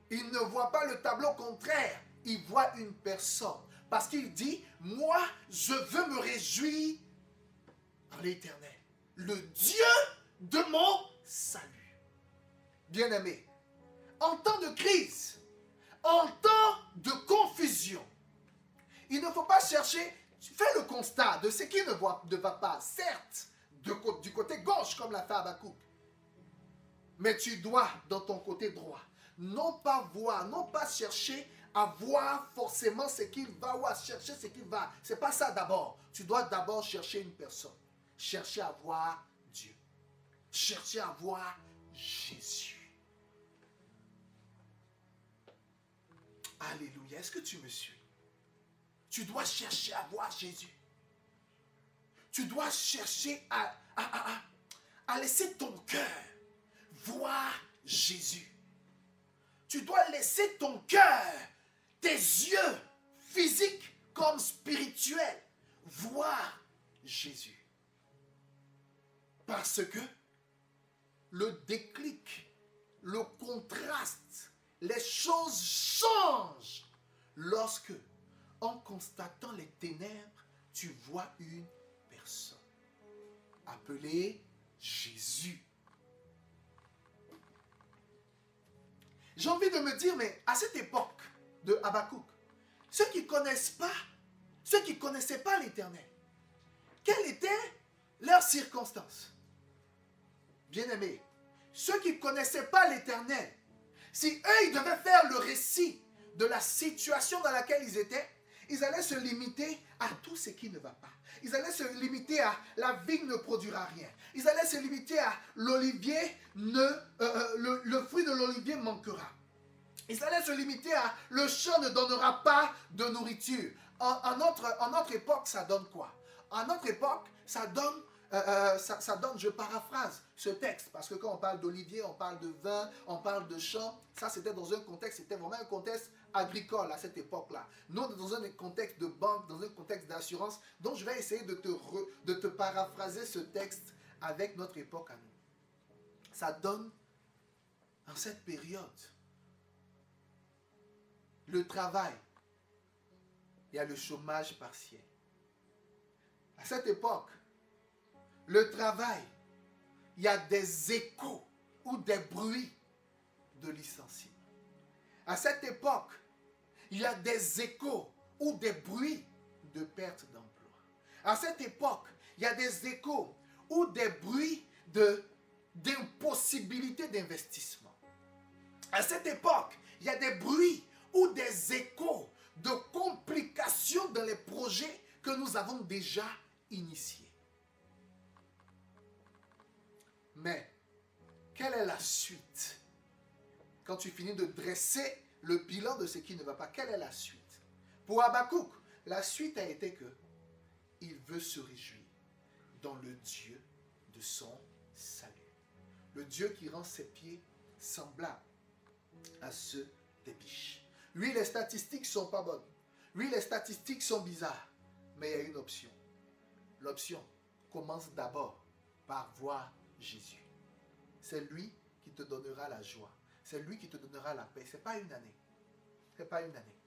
E: il ne voit pas le tableau contraire. Il voit une personne. Parce qu'il dit, moi, je veux me réjouir en l'Éternel, le Dieu de mon salut. Bien-aimé, en temps de crise, en temps de confusion, il ne faut pas chercher, fais le constat de ce qui ne va pas, certes, du côté gauche, comme l'a fait Habakkuk. Mais tu dois, dans ton côté droit, non pas voir, non pas chercher à voir forcément ce qu'il va ou à chercher ce qu'il va. Ce n'est pas ça d'abord. Tu dois d'abord chercher une personne. Chercher à voir Dieu. Chercher à voir Jésus. Alléluia. Est-ce que tu me suis? Tu dois chercher à voir Jésus. Tu dois chercher à laisser ton cœur voir Jésus. Tu dois laisser ton cœur, tes yeux, physiques comme spirituels, voir Jésus. Parce que le déclic, le contraste, les choses changent lorsque, en constatant les ténèbres, tu vois une personne appelée Jésus. J'ai envie de me dire, mais à cette époque de Habakkuk, ceux qui ne connaissaient pas l'Éternel, quelles étaient leurs circonstances? Bien-aimés, ceux qui ne connaissaient pas l'Éternel, si eux, ils devaient faire le récit de la situation dans laquelle ils étaient, ils allaient se limiter à tout ce qui ne va pas. Ils allaient se limiter à la vigne ne produira rien. Ils allaient se limiter à l'olivier, le fruit de l'olivier manquera. Ils allaient se limiter à le champ ne donnera pas de nourriture. En notre époque, ça donne quoi? En notre époque, ça donne, je paraphrase ce texte, parce que quand on parle d'olivier, on parle de vin, on parle de champ, ça c'était dans un contexte, c'était vraiment un contexte agricole à cette époque-là. Nous, dans un contexte de banque, dans un contexte d'assurance. Donc, je vais essayer de te paraphraser ce texte avec notre époque à nous. Ça donne, en cette période, le travail, il y a le chômage partiel. À cette époque, le travail, il y a des échos ou des bruits de licenciement. À cette époque, il y a des échos ou des bruits de perte d'emploi. À cette époque, il y a des échos ou des bruits d'impossibilité d'investissement. À cette époque, il y a des bruits ou des échos de complications dans les projets que nous avons déjà initiés. Mais, quelle est la suite? Quand tu finis de dresser le bilan de ce qui ne va pas, quelle est la suite? Pour Habakkuk, la suite a été que il veut se réjouir dans le Dieu de son salut. Le Dieu qui rend ses pieds semblables à ceux des biches. Oui, les statistiques ne sont pas bonnes. Oui, les statistiques sont bizarres. Mais il y a une option. L'option commence d'abord par voir Jésus. C'est lui qui te donnera la joie. C'est lui qui te donnera la paix. Ce n'est pas une année. Ce n'est pas une année.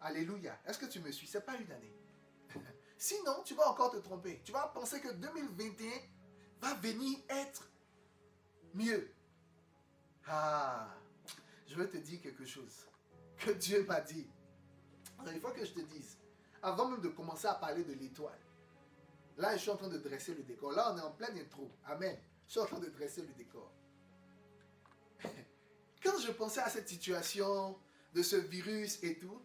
E: Alléluia. Est-ce que tu me suis? Ce n'est pas une année. Sinon, tu vas encore te tromper. Tu vas penser que 2021 va venir être mieux. Ah, je veux te dire quelque chose que Dieu m'a dit. Alors, il faut que je te dise, avant même de commencer à parler de l'étoile, là, je suis en train de dresser le décor. Là, on est en pleine intro. Amen. Je suis en train de dresser le décor. Quand je pensais à cette situation de ce virus et tout.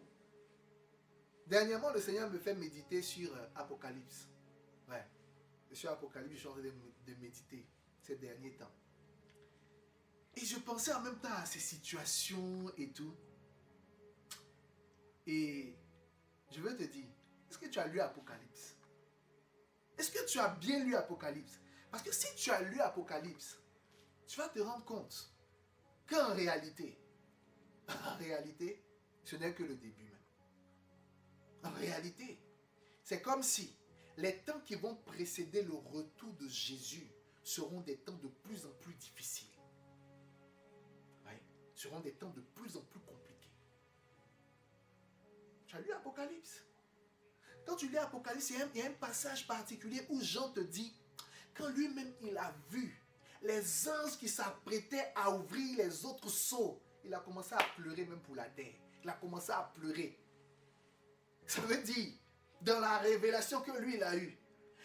E: Dernièrement, le Seigneur me fait méditer sur Apocalypse. Ouais, sur Apocalypse, je suis en train de méditer ces derniers temps. Et je pensais en même temps à ces situations et tout. Et je veux te dire, est-ce que tu as lu Apocalypse? Est-ce que tu as bien lu Apocalypse? Parce que si tu as lu Apocalypse, tu vas te rendre compte qu'en réalité, ce n'est que le début même. En réalité, c'est comme si les temps qui vont précéder le retour de Jésus seront des temps de plus en plus difficiles. Oui, seront des temps de plus en plus compliqués. Tu as lu Apocalypse? Quand tu lis Apocalypse, il y a un passage particulier où Jean te dit, quand lui-même il a vu les anges qui s'apprêtaient à ouvrir les autres sceaux, il a commencé à pleurer même pour la terre. Il a commencé à pleurer. Ça veut dire, dans la révélation que lui il a eue,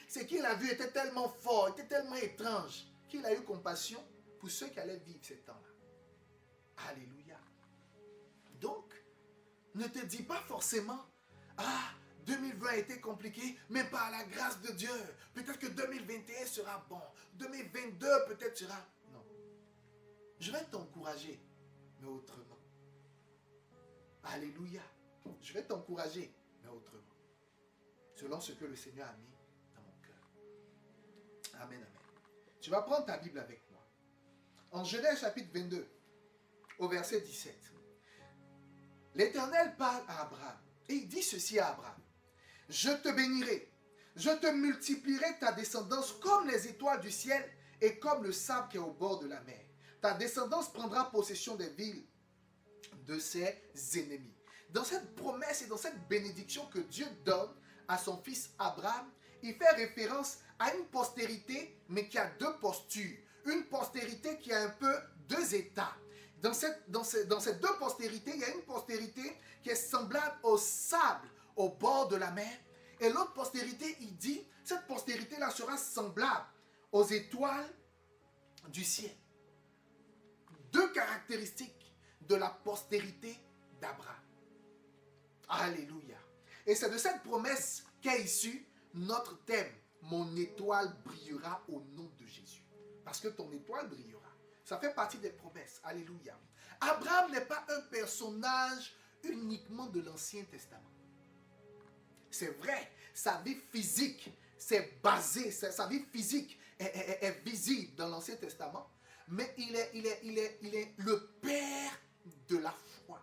E: ce qu'il a vu était tellement fort, était tellement étrange, qu'il a eu compassion pour ceux qui allaient vivre ces temps-là. Alléluia. Donc, ne te dis pas forcément, ah, 2020 a été compliqué, mais par la grâce de Dieu, peut-être que 2021 sera bon, 2022 peut-être sera... Non. Je vais t'encourager, mais autrement. Alléluia. Je vais t'encourager, mais autrement. Selon ce que le Seigneur a mis dans mon cœur. Amen, amen. Tu vas prendre ta Bible avec moi. En Genèse chapitre 22, au verset 17. L'Éternel parle à Abraham. Et il dit ceci à Abraham. Je te bénirai. Je te multiplierai ta descendance comme les étoiles du ciel et comme le sable qui est au bord de la mer. Ta descendance prendra possession des villes de ses ennemis. Dans cette promesse et dans cette bénédiction que Dieu donne à son fils Abraham, il fait référence à une postérité, mais qui a deux postures. Une postérité qui a un peu deux états. Dans ces deux postérités, il y a une postérité qui est semblable au sable au bord de la mer. Et l'autre postérité, il dit, cette postérité-là sera semblable aux étoiles du ciel. Deux caractéristiques de la postérité d'Abraham. Alléluia. Et c'est de cette promesse qu'est issu notre thème. Mon étoile brillera au nom de Jésus. Parce que ton étoile brillera. Ça fait partie des promesses. Alléluia. Abraham n'est pas un personnage uniquement de l'Ancien Testament. C'est vrai, sa vie physique, c'est basé, sa vie physique est visible dans l'Ancien Testament. Mais il est le père de la foi.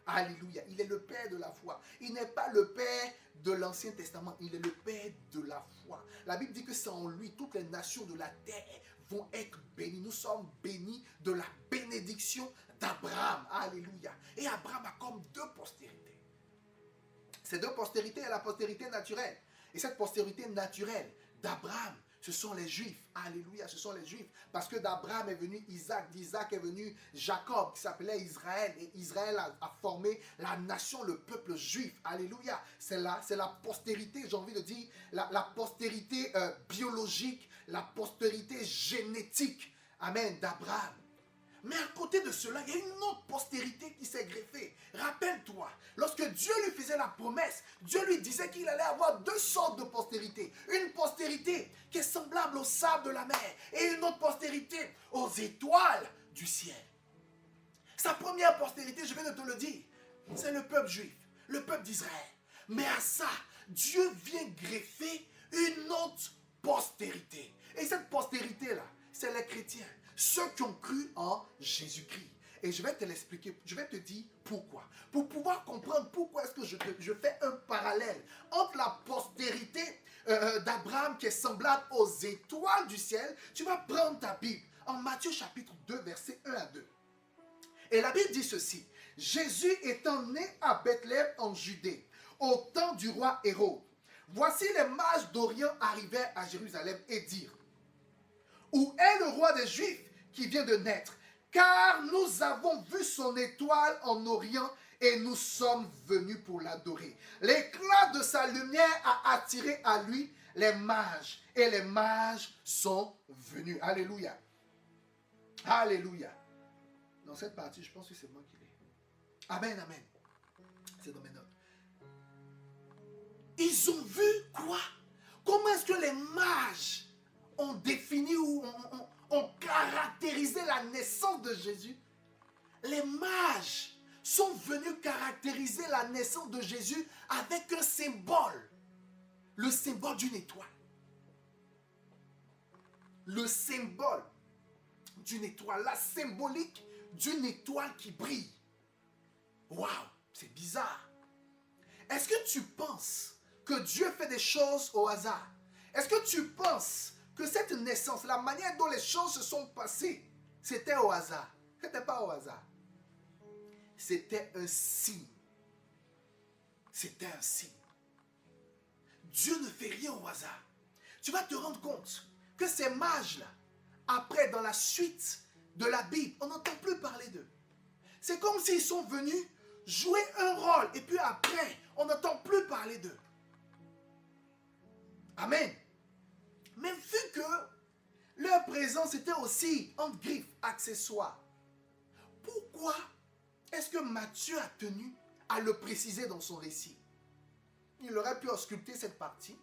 E: Alléluia. Il est le père de la foi. Il n'est pas le père de l'Ancien Testament. Il est le père de la foi. La Bible dit que c'est en lui, toutes les nations de la terre vont être bénies. Nous sommes bénis de la bénédiction d'Abraham. Alléluia. Et Abraham a comme deux postérités. Ces deux postérités est la postérité naturelle. Et cette postérité naturelle d'Abraham, ce sont les Juifs. Alléluia, ce sont les Juifs. Parce que d'Abraham est venu Isaac, d'Isaac est venu Jacob, qui s'appelait Israël. Et Israël a formé la nation, le peuple juif. Alléluia. C'est la postérité, j'ai envie de dire, la postérité biologique, la postérité génétique. Amen, d'Abraham. Mais à côté de cela, il y a une autre postérité qui s'est greffée. Rappelle-toi, lorsque Dieu lui faisait la promesse, Dieu lui disait qu'il allait avoir deux sortes de postérité. Une postérité qui est semblable au sable de la mer et une autre postérité aux étoiles du ciel. Sa première postérité, je viens de te le dire, c'est le peuple juif, le peuple d'Israël. Mais à ça, Dieu vient greffer une autre postérité. Et cette postérité-là, c'est les chrétiens. Ceux qui ont cru en Jésus-Christ. Et je vais te l'expliquer, je vais te dire pourquoi. Pour pouvoir comprendre pourquoi est-ce que je fais un parallèle entre la postérité d'Abraham qui est semblable aux étoiles du ciel, tu vas prendre ta Bible en Matthieu chapitre 2, versets 1 à 2. Et la Bible dit ceci. Jésus étant né à Bethléem en Judée, au temps du roi Hérode, voici les mages d'Orient arrivèrent à Jérusalem et dirent, où est le roi des Juifs qui vient de naître? Car nous avons vu son étoile en Orient et nous sommes venus pour l'adorer. L'éclat de sa lumière a attiré à lui les mages. Et les mages sont venus. Alléluia. Alléluia. Dans cette partie, je pense que c'est moi qui l'ai. Amen, amen. C'est dans mes notes. Ils ont vu quoi? Comment est-ce que les mages ont défini ou ont caractérisé la naissance de Jésus? Les mages sont venus caractériser la naissance de Jésus avec un symbole. Le symbole d'une étoile. Le symbole d'une étoile. La symbolique d'une étoile qui brille. Waouh, c'est bizarre. Est-ce que tu penses que Dieu fait des choses au hasard? Est-ce que tu penses que cette naissance, la manière dont les choses se sont passées, c'était au hasard? Ce n'était pas au hasard. C'était un signe. C'était un signe. Dieu ne fait rien au hasard. Tu vas te rendre compte que ces mages-là, après, dans la suite de la Bible, on n'entend plus parler d'eux. C'est comme s'ils sont venus jouer un rôle et puis après, on n'entend plus parler d'eux. Amen. Mais vu que leur présence était aussi, entre griffes, accessoire, pourquoi est-ce que Matthieu a tenu à le préciser dans son récit? Il aurait pu ausculter cette partie.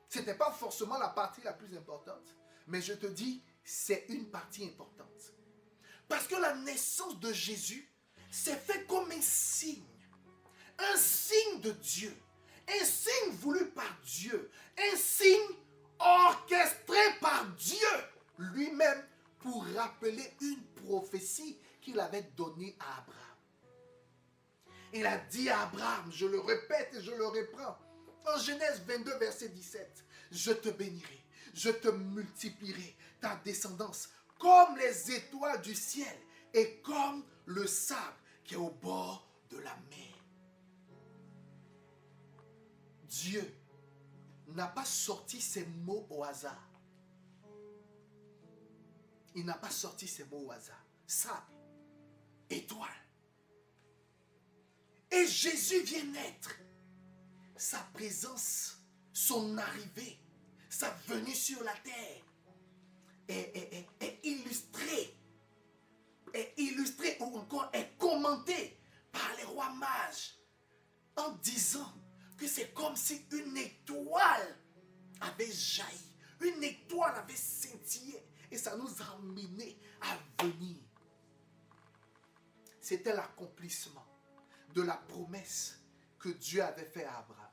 E: Ce n'était pas forcément la partie la plus importante. Mais je te dis, c'est une partie importante. Parce que la naissance de Jésus s'est fait comme un signe. Un signe de Dieu. Un signe voulu par Dieu. Un signe orchestré par Dieu lui-même pour rappeler une prophétie qu'il avait donnée à Abraham. Il a dit à Abraham, je le répète et je le reprends, en Genèse 22, verset 17, je te bénirai, je te multiplierai ta descendance comme les étoiles du ciel et comme le sable qui est au bord de la mer. Dieu n'a pas sorti ces mots au hasard. Il n'a pas sorti ces mots au hasard. Sable, étoile. Et Jésus vient naître. Sa présence, son arrivée, sa venue sur la terre est illustrée ou encore est commentée par les rois mages en disant que c'est comme si une étoile avait jailli, une étoile avait scintillé et ça nous a amenés à venir. C'était l'accomplissement de la promesse que Dieu avait fait à Abraham.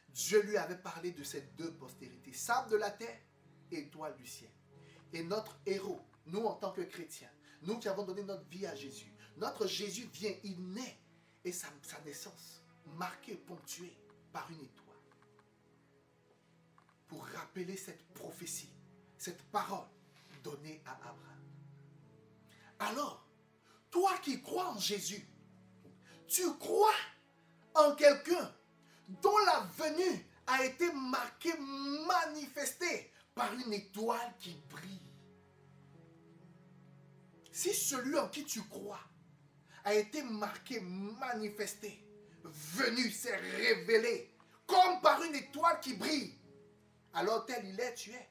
E: Dieu lui avait parlé de ces deux postérités, sable de la terre, étoile du ciel. Et notre héros, nous en tant que chrétiens, nous qui avons donné notre vie à Jésus, notre Jésus vient, il naît, et sa naissance marquée, ponctuée par une étoile. Pour rappeler cette prophétie, cette parole donnée à Abraham. Alors, toi qui crois en Jésus, tu crois en quelqu'un dont la venue a été marquée, manifestée par une étoile qui brille. Si celui en qui tu crois a été marqué, manifesté, venu, s'est révélé, comme par une étoile qui brille, alors tel il est, tu es.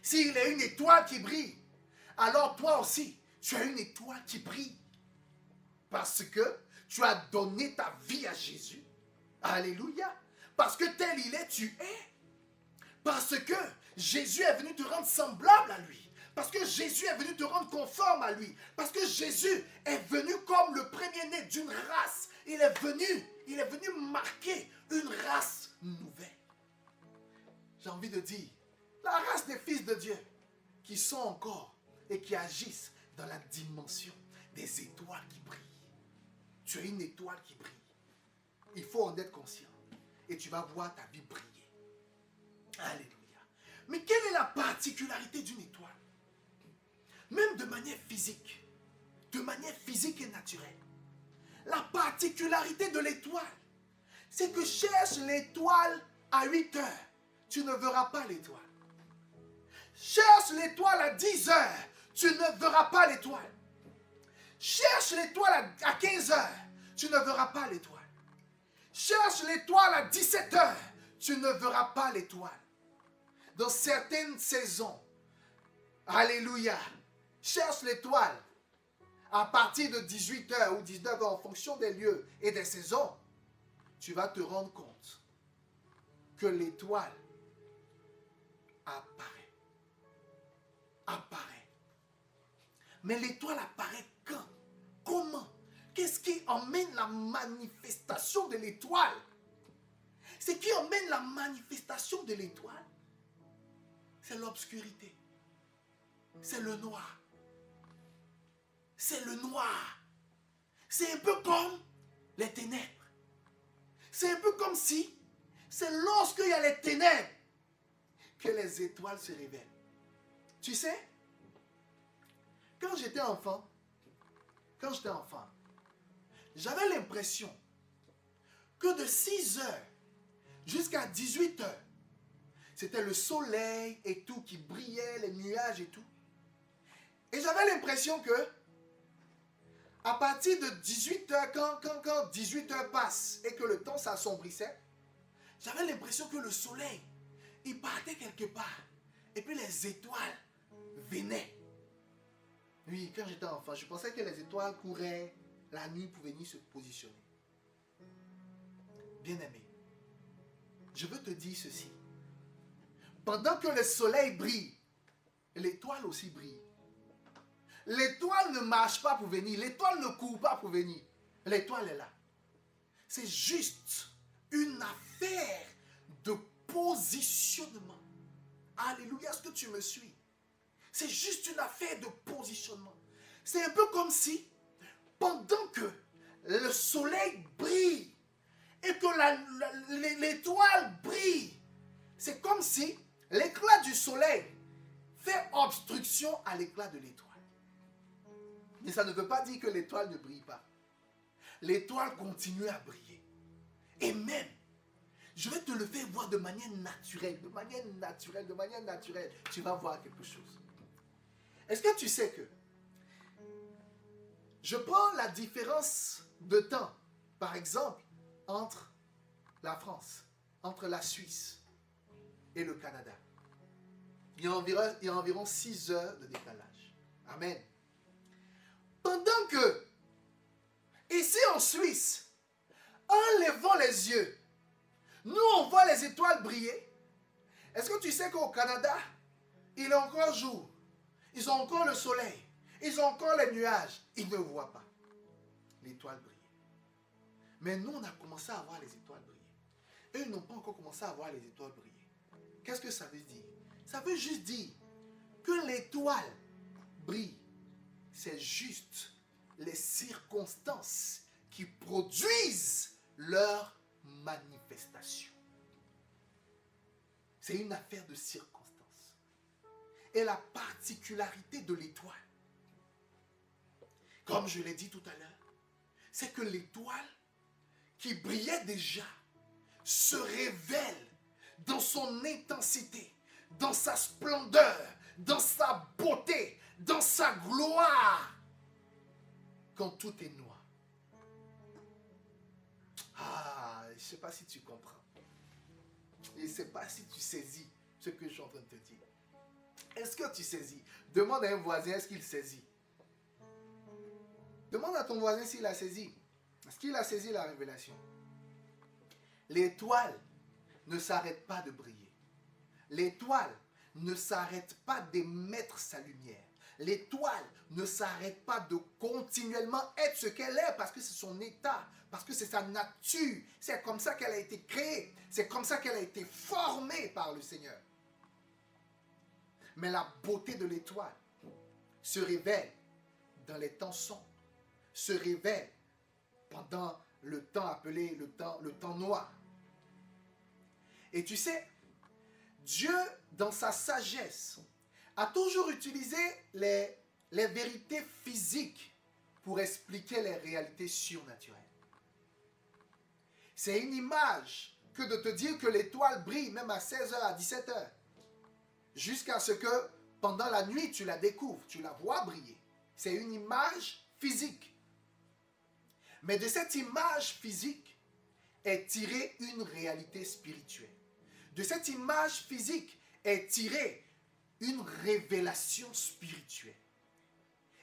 E: S'il est une étoile qui brille, alors toi aussi, tu as une étoile qui brille. Parce que tu as donné ta vie à Jésus. Alléluia. Parce que tel il est, tu es. Parce que Jésus est venu te rendre semblable à lui. Parce que Jésus est venu te rendre conforme à lui. Parce que Jésus est venu comme le premier-né d'une race. Il est venu marquer une race nouvelle. J'ai envie de dire, la race des fils de Dieu qui sont encore et qui agissent dans la dimension des étoiles qui brillent. Tu es une étoile qui brille. Il faut en être conscient. Et tu vas voir ta vie briller. Alléluia. Mais quelle est la particularité d'une étoile? Même de manière physique. De manière physique et naturelle. La particularité de l'étoile, c'est que cherche l'étoile à 8 heures. Tu ne verras pas l'étoile. Cherche l'étoile à 10 heures. Tu ne verras pas l'étoile. Cherche l'étoile à 15 heures, tu ne verras pas l'étoile. Cherche l'étoile à 17 heures, tu ne verras pas l'étoile. Dans certaines saisons, alléluia, cherche l'étoile à partir de 18h ou 19h, en fonction des lieux et des saisons, tu vas te rendre compte que l'étoile apparaît. Apparaît. Mais l'étoile apparaît quand? Comment? Qu'est-ce qui emmène la manifestation de l'étoile? Ce qui emmène la manifestation de l'étoile, c'est l'obscurité. C'est le noir. C'est le noir. C'est un peu comme les ténèbres. C'est un peu comme si c'est lorsqu'il y a les ténèbres que les étoiles se révèlent. Tu sais, quand j'étais enfant, j'avais l'impression que de 6h jusqu'à 18h, c'était le soleil et tout qui brillait, les nuages et tout. Et j'avais l'impression que à partir de 18h, quand 18h passe et que le temps s'assombrissait, j'avais l'impression que le soleil, il partait quelque part. Et puis les étoiles venaient. Oui, quand j'étais enfant, je pensais que les étoiles couraient la nuit pour venir se positionner. Bien-aimé, je veux te dire ceci. Pendant que le soleil brille, l'étoile aussi brille. L'étoile ne marche pas pour venir. L'étoile ne court pas pour venir. L'étoile est là. C'est juste une affaire de positionnement. Alléluia, est-ce que tu me suis? C'est juste une affaire de positionnement. C'est un peu comme si, pendant que le soleil brille et que l'étoile brille, c'est comme si l'éclat du soleil fait obstruction à l'éclat de l'étoile. Mais ça ne veut pas dire que l'étoile ne brille pas. L'étoile continue à briller. Et même, je vais te le faire voir de manière naturelle, tu vas voir quelque chose. Est-ce que tu sais que je prends la différence de temps, par exemple, entre la France, entre la Suisse et le Canada. Il y a environ 6 heures de décalage. Amen. Pendant que, ici en Suisse, en levant les yeux, nous on voit les étoiles briller. Est-ce que tu sais qu'au Canada, il est encore jour, ils ont encore le soleil, ils ont encore les nuages, ils ne voient pas l'étoile briller. Mais nous on a commencé à voir les étoiles briller. Eux ils n'ont pas encore commencé à voir les étoiles briller. Qu'est-ce que ça veut dire? Ça veut juste dire que l'étoile brille. C'est juste les circonstances qui produisent leur manifestation. C'est une affaire de circonstances. Et la particularité de l'étoile, comme je l'ai dit tout à l'heure, c'est que l'étoile qui brillait déjà se révèle dans son intensité, dans sa splendeur, dans sa beauté, dans sa gloire, quand tout est noir. Ah, je ne sais pas si tu comprends. Je ne sais pas si tu saisis ce que je suis en train de te dire. Est-ce que tu saisis? Demande à un voisin, est-ce qu'il saisit? Demande à ton voisin s'il a saisi. Est-ce qu'il a saisi la révélation? L'étoile ne s'arrête pas de briller. L'étoile ne s'arrête pas d'émettre sa lumière. L'étoile ne s'arrête pas de continuellement être ce qu'elle est parce que c'est son état, parce que c'est sa nature. C'est comme ça qu'elle a été créée. C'est comme ça qu'elle a été formée par le Seigneur. Mais la beauté de l'étoile se révèle dans les temps sombres, se révèle pendant le temps appelé le temps noir. Et tu sais, Dieu, dans sa sagesse, a toujours utilisé les vérités physiques pour expliquer les réalités surnaturelles. C'est une image que de te dire que l'étoile brille même à 16h, à 17h, jusqu'à ce que pendant la nuit tu la découvres, tu la vois briller. C'est une image physique. Mais de cette image physique est tirée une réalité spirituelle. De cette image physique est tirée une révélation spirituelle.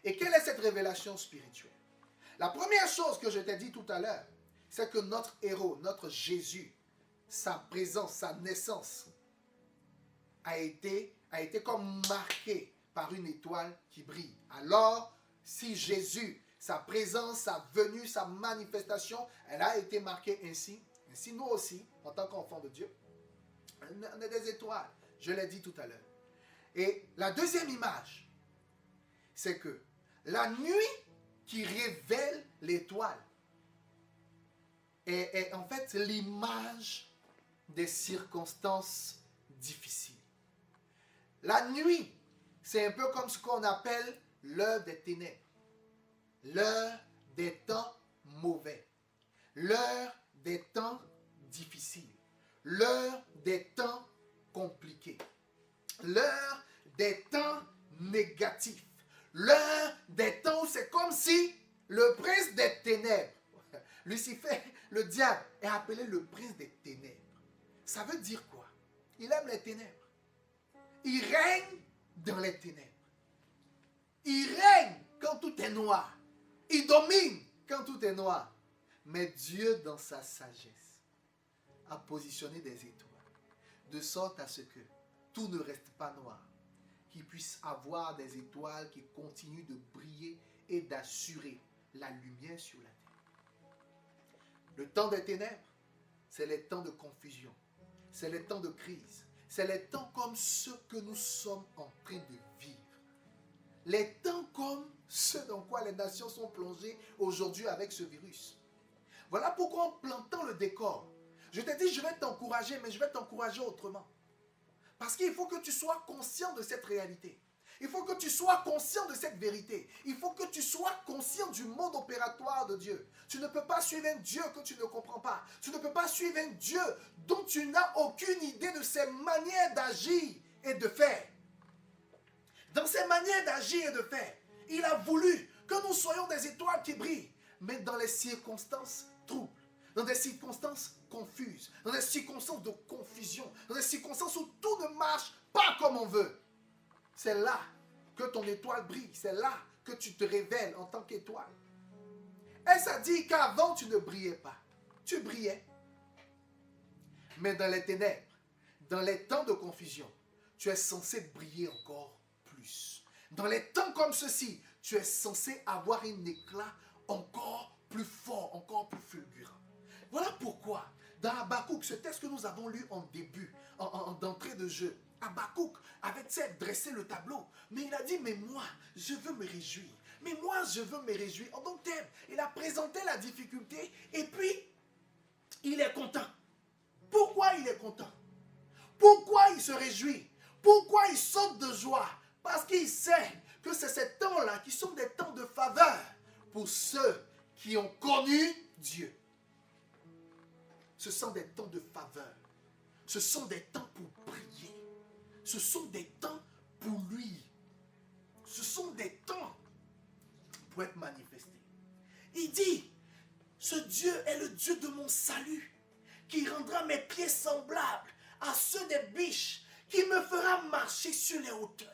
E: Et quelle est cette révélation spirituelle? La première chose que je t'ai dit tout à l'heure, c'est que notre héros, notre Jésus, sa présence, sa naissance a été comme marquée par une étoile qui brille. Alors, si Jésus, sa présence, sa venue, sa manifestation, elle a été marquée ainsi nous aussi, en tant qu'enfants de Dieu, on est des étoiles. Je l'ai dit tout à l'heure. Et la deuxième image, c'est que la nuit qui révèle l'étoile est en fait l'image des circonstances difficiles. La nuit, c'est un peu comme ce qu'on appelle l'heure des ténèbres, l'heure des temps mauvais, l'heure des temps difficiles, l'heure des temps compliqués, l'heure des temps négatifs, l'heure des temps où c'est comme si le prince des ténèbres, Lucifer, le diable, est appelé le prince des ténèbres. Ça veut dire quoi? Il aime les ténèbres. Il règne dans les ténèbres. Il règne quand tout est noir. Il domine quand tout est noir. Mais Dieu, dans sa sagesse, a positionné des étoiles, de sorte à ce que tout ne reste pas noir, qu'il puisse avoir des étoiles qui continuent de briller et d'assurer la lumière sur la terre. Le temps des ténèbres, c'est les temps de confusion, c'est les temps de crise, c'est les temps comme ceux que nous sommes en train de vivre. Les temps comme ceux dans quoi les nations sont plongées aujourd'hui avec ce virus. Voilà pourquoi en plantant le décor, je t'ai dit je vais t'encourager, mais je vais t'encourager autrement. Parce qu'il faut que tu sois conscient de cette réalité. Il faut que tu sois conscient de cette vérité. Il faut que tu sois conscient du mode opératoire de Dieu. Tu ne peux pas suivre un Dieu que tu ne comprends pas. Tu ne peux pas suivre un Dieu dont tu n'as aucune idée de ses manières d'agir et de faire. Dans ses manières d'agir et de faire, il a voulu que nous soyons des étoiles qui brillent, mais dans les circonstances troubles, dans des circonstances confuses, dans des circonstances de confusion, dans des circonstances où tout ne marche pas comme on veut. C'est là que ton étoile brille, c'est là que tu te révèles en tant qu'étoile. Et ça dit qu'avant tu ne brillais pas, tu brillais. Mais dans les ténèbres, dans les temps de confusion, tu es censé briller encore plus. Dans les temps comme ceci, tu es censé avoir un éclat encore plus fort, encore plus fulgurant. Voilà pourquoi, dans Habakkuk, ce texte que nous avons lu en début, d'entrée de jeu, Habakkuk avait dressé le tableau, mais il a dit, mais moi, je veux me réjouir. Mais moi, je veux me réjouir. En tant que tel, il a présenté la difficulté et puis, il est content. Pourquoi il est content? Pourquoi il se réjouit? Pourquoi il saute de joie? Parce qu'il sait que c'est ces temps-là qui sont des temps de faveur pour ceux qui ont connu Dieu. Ce sont des temps de faveur. Ce sont des temps pour prier. Ce sont des temps pour lui. Ce sont des temps pour être manifestés. Il dit, ce Dieu est le Dieu de mon salut, qui rendra mes pieds semblables à ceux des biches, qui me fera marcher sur les hauteurs.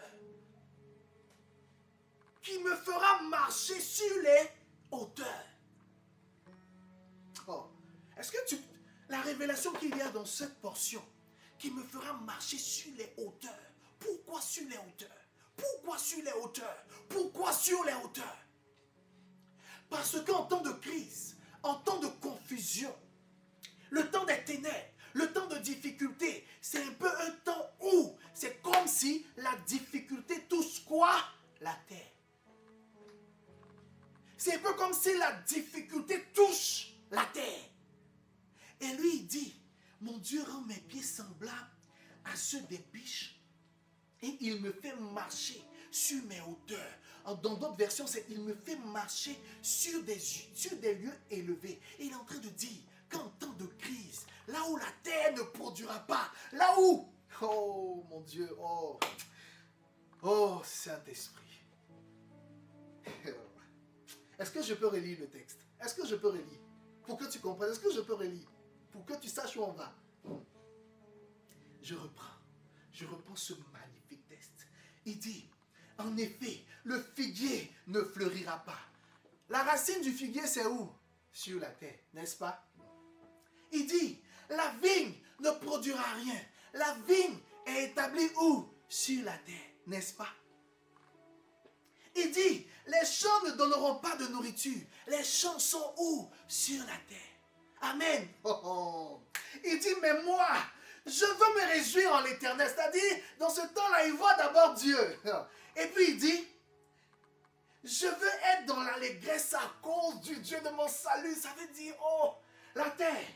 E: Qui me fera marcher sur les hauteurs. Oh, est-ce que la révélation qu'il y a dans cette portion, qui me fera marcher sur les hauteurs. Pourquoi sur les hauteurs? Pourquoi sur les hauteurs? Pourquoi sur les hauteurs? Parce qu'en temps de crise, en temps de confusion, le temps des ténèbres, le temps de difficulté, c'est un peu un temps où c'est comme si la difficulté touche quoi? La terre. C'est un peu comme si la difficulté touche la terre. Et lui, il dit, mon Dieu rend mes pieds semblables à ceux des biches et il me fait marcher sur mes hauteurs. Dans d'autres versions, c'est il me fait marcher sur des lieux élevés. Et il est en train de dire qu'en temps de crise, là où la terre ne produira pas, là où, oh mon Dieu, oh Saint-Esprit. Est-ce que je peux relire le texte? Est-ce que je peux relire? Pour que tu comprennes, est-ce que je peux relire? Pour que tu saches où on va. Je reprends ce magnifique texte. Il dit, en effet, le figuier ne fleurira pas. La racine du figuier, c'est où? Sur la terre, n'est-ce pas? Il dit, la vigne ne produira rien. La vigne est établie où? Sur la terre, n'est-ce pas? Il dit, les champs ne donneront pas de nourriture. Les champs sont où? Sur la terre. Amen. Oh, oh. Il dit, mais moi, je veux me réjouir en l'Éternel. C'est-à-dire, dans ce temps-là, il voit d'abord Dieu. Et puis il dit, je veux être dans l'allégresse à cause du Dieu de mon salut. Ça veut dire, oh, la terre.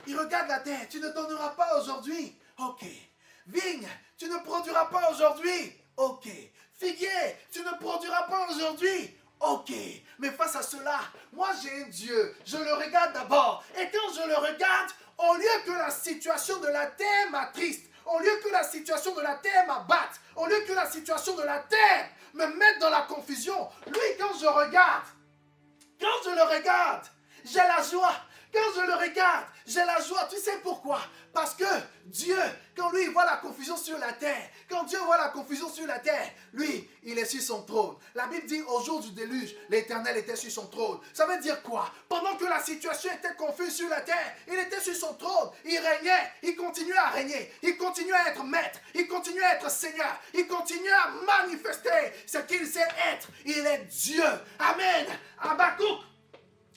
E: Il regarde la terre. Tu ne donneras pas aujourd'hui. Ok. Vigne, tu ne produiras pas aujourd'hui. Ok. Figuier, tu ne produiras pas aujourd'hui. Ok. Mais face à cela, moi j'ai un Dieu. Je le regarde d'abord. Et quand je le regarde, au lieu que la situation de la terre m'attriste, au lieu que la situation de la terre m'abatte, au lieu que la situation de la terre me mette dans la confusion, lui, quand je le regarde, j'ai la joie. Quand je le regarde, j'ai la joie. Tu sais pourquoi? Parce que Dieu, quand lui, il voit la confusion sur la terre, quand Dieu voit la confusion sur la terre, lui, il est sur son trône. La Bible dit, au jour du déluge, l'Éternel était sur son trône. Ça veut dire quoi? Pendant que la situation était confuse sur la terre, il était sur son trône. Il régnait, il continuait à régner, il continuait à être maître, il continuait à être Seigneur, il continuait à manifester ce qu'il sait être. Il est Dieu. Amen. Habakkuk,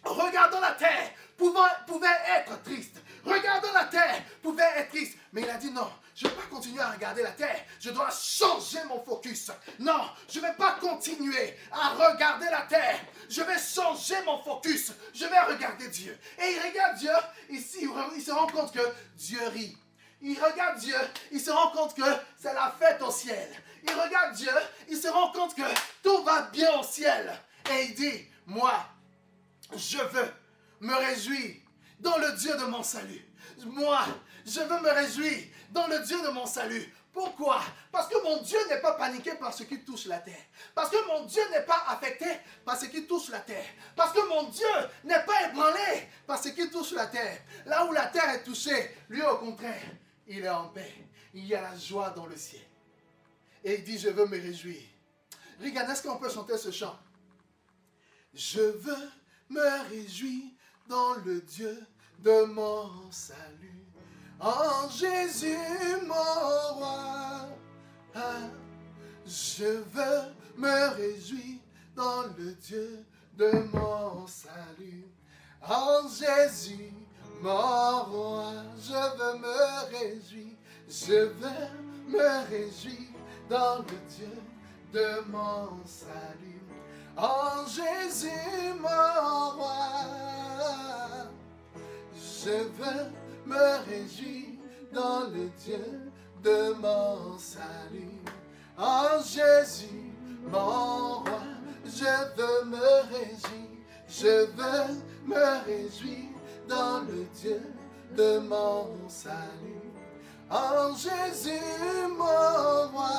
E: regardant la terre, pouvait être triste. Regardant la terre, pouvait être triste. Mais il a dit non, je ne vais pas continuer à regarder la terre. Je dois changer mon focus. Non, je ne vais pas continuer à regarder la terre. Je vais changer mon focus. Je vais regarder Dieu. Et il regarde Dieu. Ici, il se rend compte que Dieu rit. Il regarde Dieu. Il se rend compte que c'est la fête au ciel. Il regarde Dieu. Il se rend compte que tout va bien au ciel. Et il dit, moi, je veux me réjouir dans le Dieu de mon salut. Moi, je veux me réjouir dans le Dieu de mon salut. Pourquoi? Parce que mon Dieu n'est pas paniqué par ce qui touche la terre. Parce que mon Dieu n'est pas affecté par ce qui touche la terre. Parce que mon Dieu n'est pas ébranlé par ce qui touche la terre. Là où la terre est touchée, lui au contraire, il est en paix. Il y a la joie dans le ciel. Et il dit, je veux me réjouir. Regarde, est-ce qu'on peut chanter ce chant? Je veux me réjouir dans le Dieu de mon salut. En Jésus mon roi, je veux me réjouir dans le Dieu de mon salut. En Jésus mon roi, je veux me réjouir. Je veux me réjouir dans le Dieu de mon salut. En Jésus mon roi, je veux me réjouir dans le Dieu de mon salut. En Jésus mon roi, je veux me réjouir. Je veux me réjouir dans le Dieu de mon salut. En Jésus mon roi,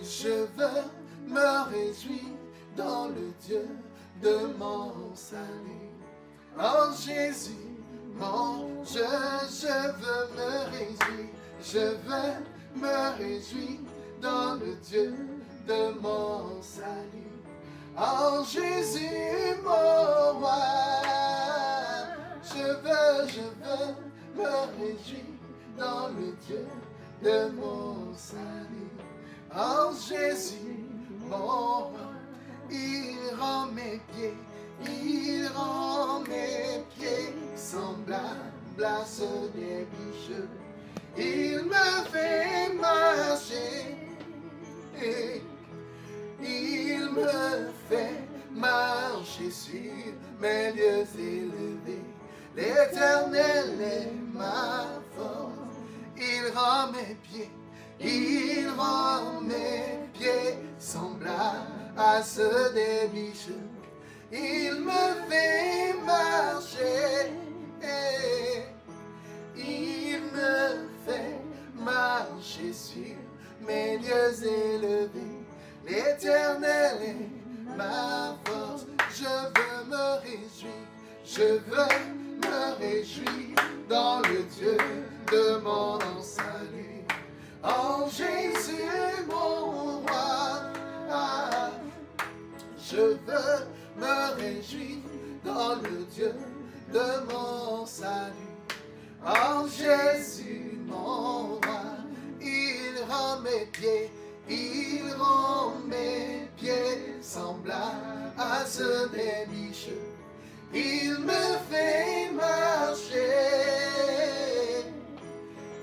E: je veux me réjouir dans le Dieu de mon salut. En Jésus, je veux me réjouir. Je veux me réjouir dans le Dieu de mon salut. En Jésus, mon roi, je veux me réjouir dans le Dieu de mon salut. En Jésus, mon roi, il rend mes pieds semblables à ceux des bicheux. Il me fait marcher, et il me fait marcher sur mes lieux élevés. L'Éternel est ma force, il rend mes pieds semblables à ceux des bicheux. Il me fait marcher, et il me fait marcher sur mes lieux élevés. L'Éternel est ma force, je veux me réjouir. Je veux me réjouir dans le Dieu de mon salut. En Jésus mon Je veux me réjouir dans le Dieu de mon salut. En Jésus, mon roi, il rend mes pieds semblables à ceux des biches. Il me fait marcher.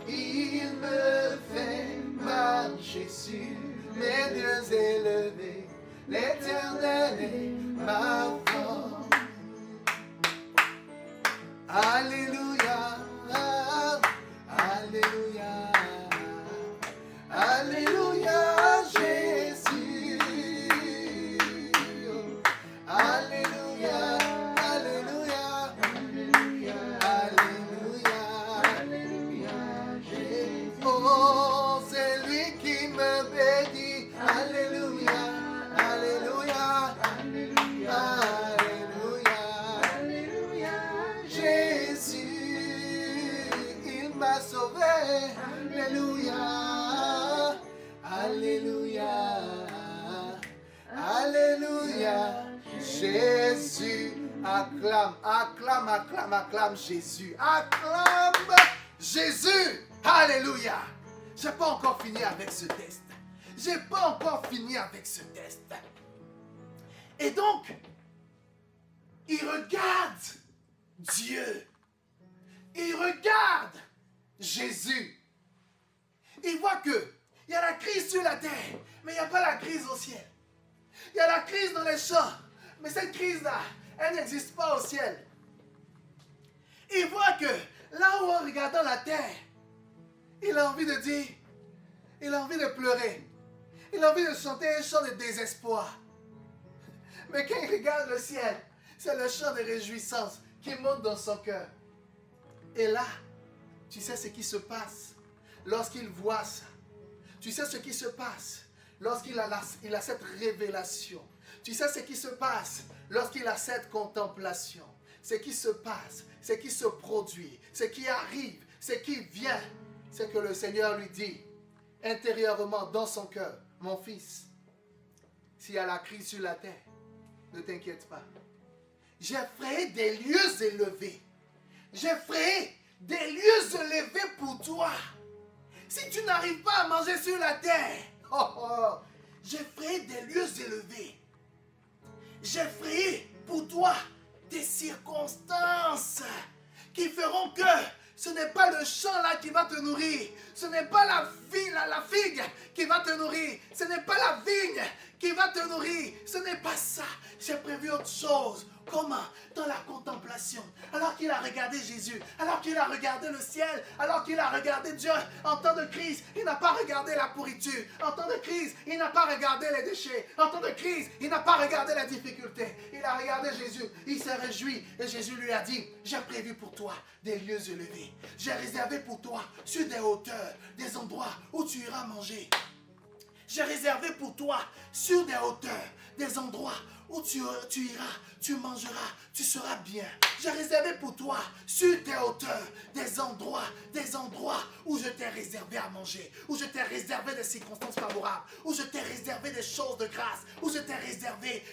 E: Il me fait marcher sur les lieux élevés. L'Éternel est ma force. Alléluia, Alléluia, Alléluia, Jésus. Alléluia, Alléluia, Alléluia, Alléluia, Jésus. Oh, c'est lui qui me bénit. Alléluia, Alléluia, Alléluia, Alléluia, Jésus, il m'a sauvé. Alléluia, Alléluia, Alléluia, Jésus. Acclame, acclame, acclame, acclame Jésus. Acclame Jésus. Alléluia. J'ai pas encore fini avec ce test. J'ai pas encore fini avec ce test. Et donc, il regarde Dieu. Il regarde Jésus. Il voit que il y a la crise sur la terre, mais il n'y a pas la crise au ciel. Il y a la crise dans les champs, mais cette crise-là, elle n'existe pas au ciel. Il voit que là où en regardant la terre, il a envie de dire, il a envie de pleurer, il a envie de chanter un chant de désespoir. Mais quand il regarde le ciel, c'est le chant de réjouissance qui monte dans son cœur. Et là, tu sais ce qui se passe lorsqu'il voit ça. Tu sais ce qui se passe lorsqu'il a cette révélation. Tu sais ce qui se passe lorsqu'il a cette contemplation. Ce qui se passe, ce qui se produit, ce qui arrive, ce qui vient, c'est que le Seigneur lui dit intérieurement dans son cœur, mon fils, s'il y a la crise sur la terre, ne t'inquiète pas. J'ai créé des lieux élevés. J'ai créé des lieux élevés pour toi. Si tu n'arrives pas à manger sur la terre, j'ai créé des lieux élevés. J'ai créé pour toi des circonstances qui feront que ce n'est pas le champ là qui va te nourrir. Ce n'est pas la figue qui va te nourrir. Ce n'est pas la vigne qui va te nourrir. Ce n'est pas ça. J'ai prévu autre chose. Comment? Dans la contemplation. Alors qu'il a regardé Jésus, alors qu'il a regardé le ciel, alors qu'il a regardé Dieu en temps de crise, il n'a pas regardé la pourriture. En temps de crise, il n'a pas regardé les déchets. En temps de crise, il n'a pas regardé la difficulté. Il a regardé Jésus, il s'est réjoui et Jésus lui a dit, j'ai prévu pour toi des lieux élevés. J'ai réservé pour toi sur des hauteurs, des endroits où tu iras manger. J'ai réservé pour toi sur des hauteurs, des endroits où tu iras, tu mangeras, tu seras bien. J'ai réservé pour toi sur tes hauteurs des endroits où je t'ai réservé à manger, où je t'ai réservé des circonstances favorables, où je t'ai réservé des choses de grâce, où je t'ai réservé,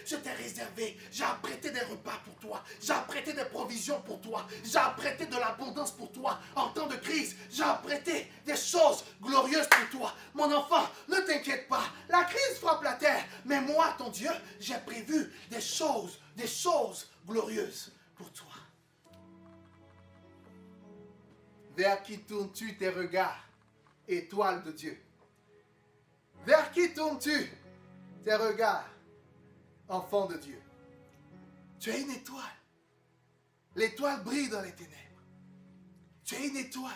E: j'ai apprêté des repas pour toi, j'ai apprêté des provisions pour toi, j'ai apprêté de l'abondance pour toi. En temps de crise, j'ai apprêté des choses glorieuses pour toi. Mon enfant, ne t'inquiète pas, la crise frappe la terre, mais moi, ton Dieu, j'ai prévu des choses glorieuses pour toi. Vers qui tournes-tu tes regards, étoile de Dieu? Vers qui tournes-tu tes regards, enfant de Dieu? Tu es une étoile. L'étoile brille dans les ténèbres. Tu es une étoile.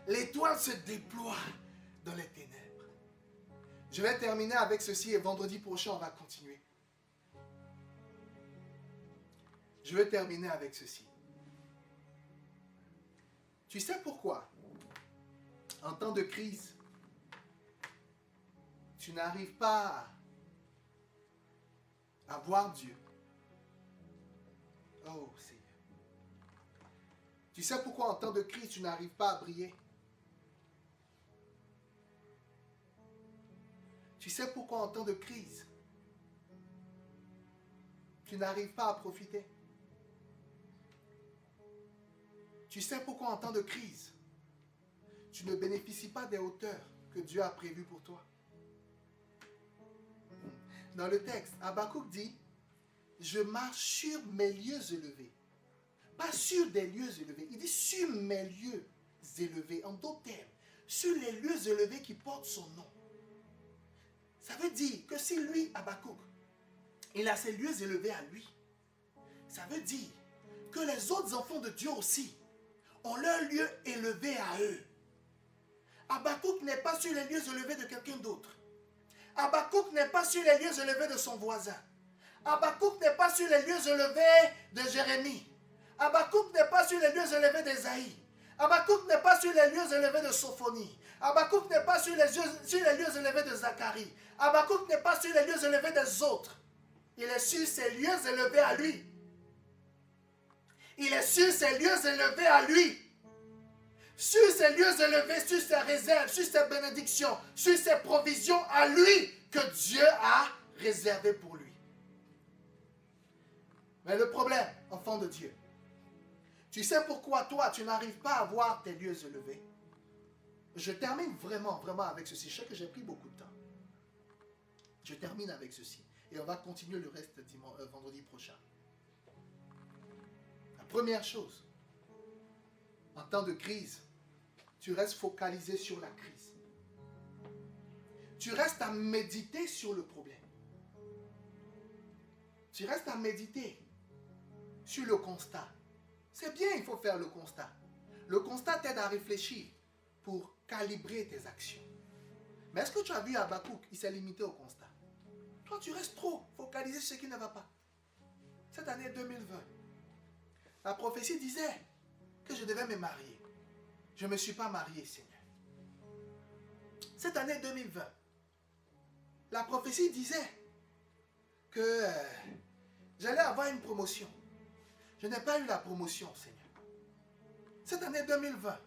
E: L'étoile se déploie dans les ténèbres. Je vais terminer avec ceci et vendredi prochain, on va continuer. Je vais terminer avec ceci. Tu sais pourquoi, en temps de crise, tu n'arrives pas à voir Dieu? Oh Seigneur. Tu sais pourquoi en temps de crise, tu n'arrives pas à briller? Tu sais pourquoi en temps de crise,
A: tu n'arrives pas à profiter. Tu sais pourquoi en temps de crise, tu ne bénéficies pas des hauteurs que Dieu a prévues pour toi. Dans le texte, Habakkuk dit, je marche sur mes lieux élevés. Pas sur des lieux élevés. Il dit sur mes lieux élevés. En d'autres termes, sur les lieux élevés qui portent son nom. Ça veut dire que si lui, Habakkuk, il a ses lieux élevés à lui, ça veut dire que les autres enfants de Dieu aussi ont leur lieu élevé à eux. Habakkuk n'est pas sur les lieux élevés de quelqu'un d'autre. Habakkuk n'est pas sur les lieux élevés de son voisin. Habakkuk n'est pas sur les lieux élevés de Jérémie. Habakkuk n'est pas sur les lieux élevés d'Ésaïe. Habakkuk n'est pas sur les lieux élevés de Sophonie. Habakkuk n'est pas sur les lieux élevés de Zacharie. Habakkuk n'est pas sur les lieux élevés des autres. Il est sur ses lieux élevés à lui. Il est sur ses lieux élevés à lui. Sur ses lieux élevés, sur ses réserves, sur ses bénédictions, sur ses provisions à lui que Dieu a réservé pour lui. Mais le problème, enfant de Dieu, tu sais pourquoi toi, tu n'arrives pas à voir tes lieux élevés? Je termine vraiment avec ceci. Je sais que j'ai pris beaucoup de temps. Je termine avec ceci. Et on va continuer le reste vendredi prochain. La première chose, en temps de crise, tu restes focalisé sur la crise. Tu restes à méditer sur le problème. Tu restes à méditer sur le constat. C'est bien, il faut faire le constat. Le constat t'aide à réfléchir pour calibrer tes actions. Mais est-ce que tu as vu Habakkuk? Il s'est limité au constat. Toi, tu restes trop focalisé sur ce qui ne va pas. Cette année 2020, la prophétie disait que je devais me marier. Je ne me suis pas marié, Seigneur. Cette année 2020, la prophétie disait que j'allais avoir une promotion. Je n'ai pas eu la promotion, Seigneur. Cette année 2020,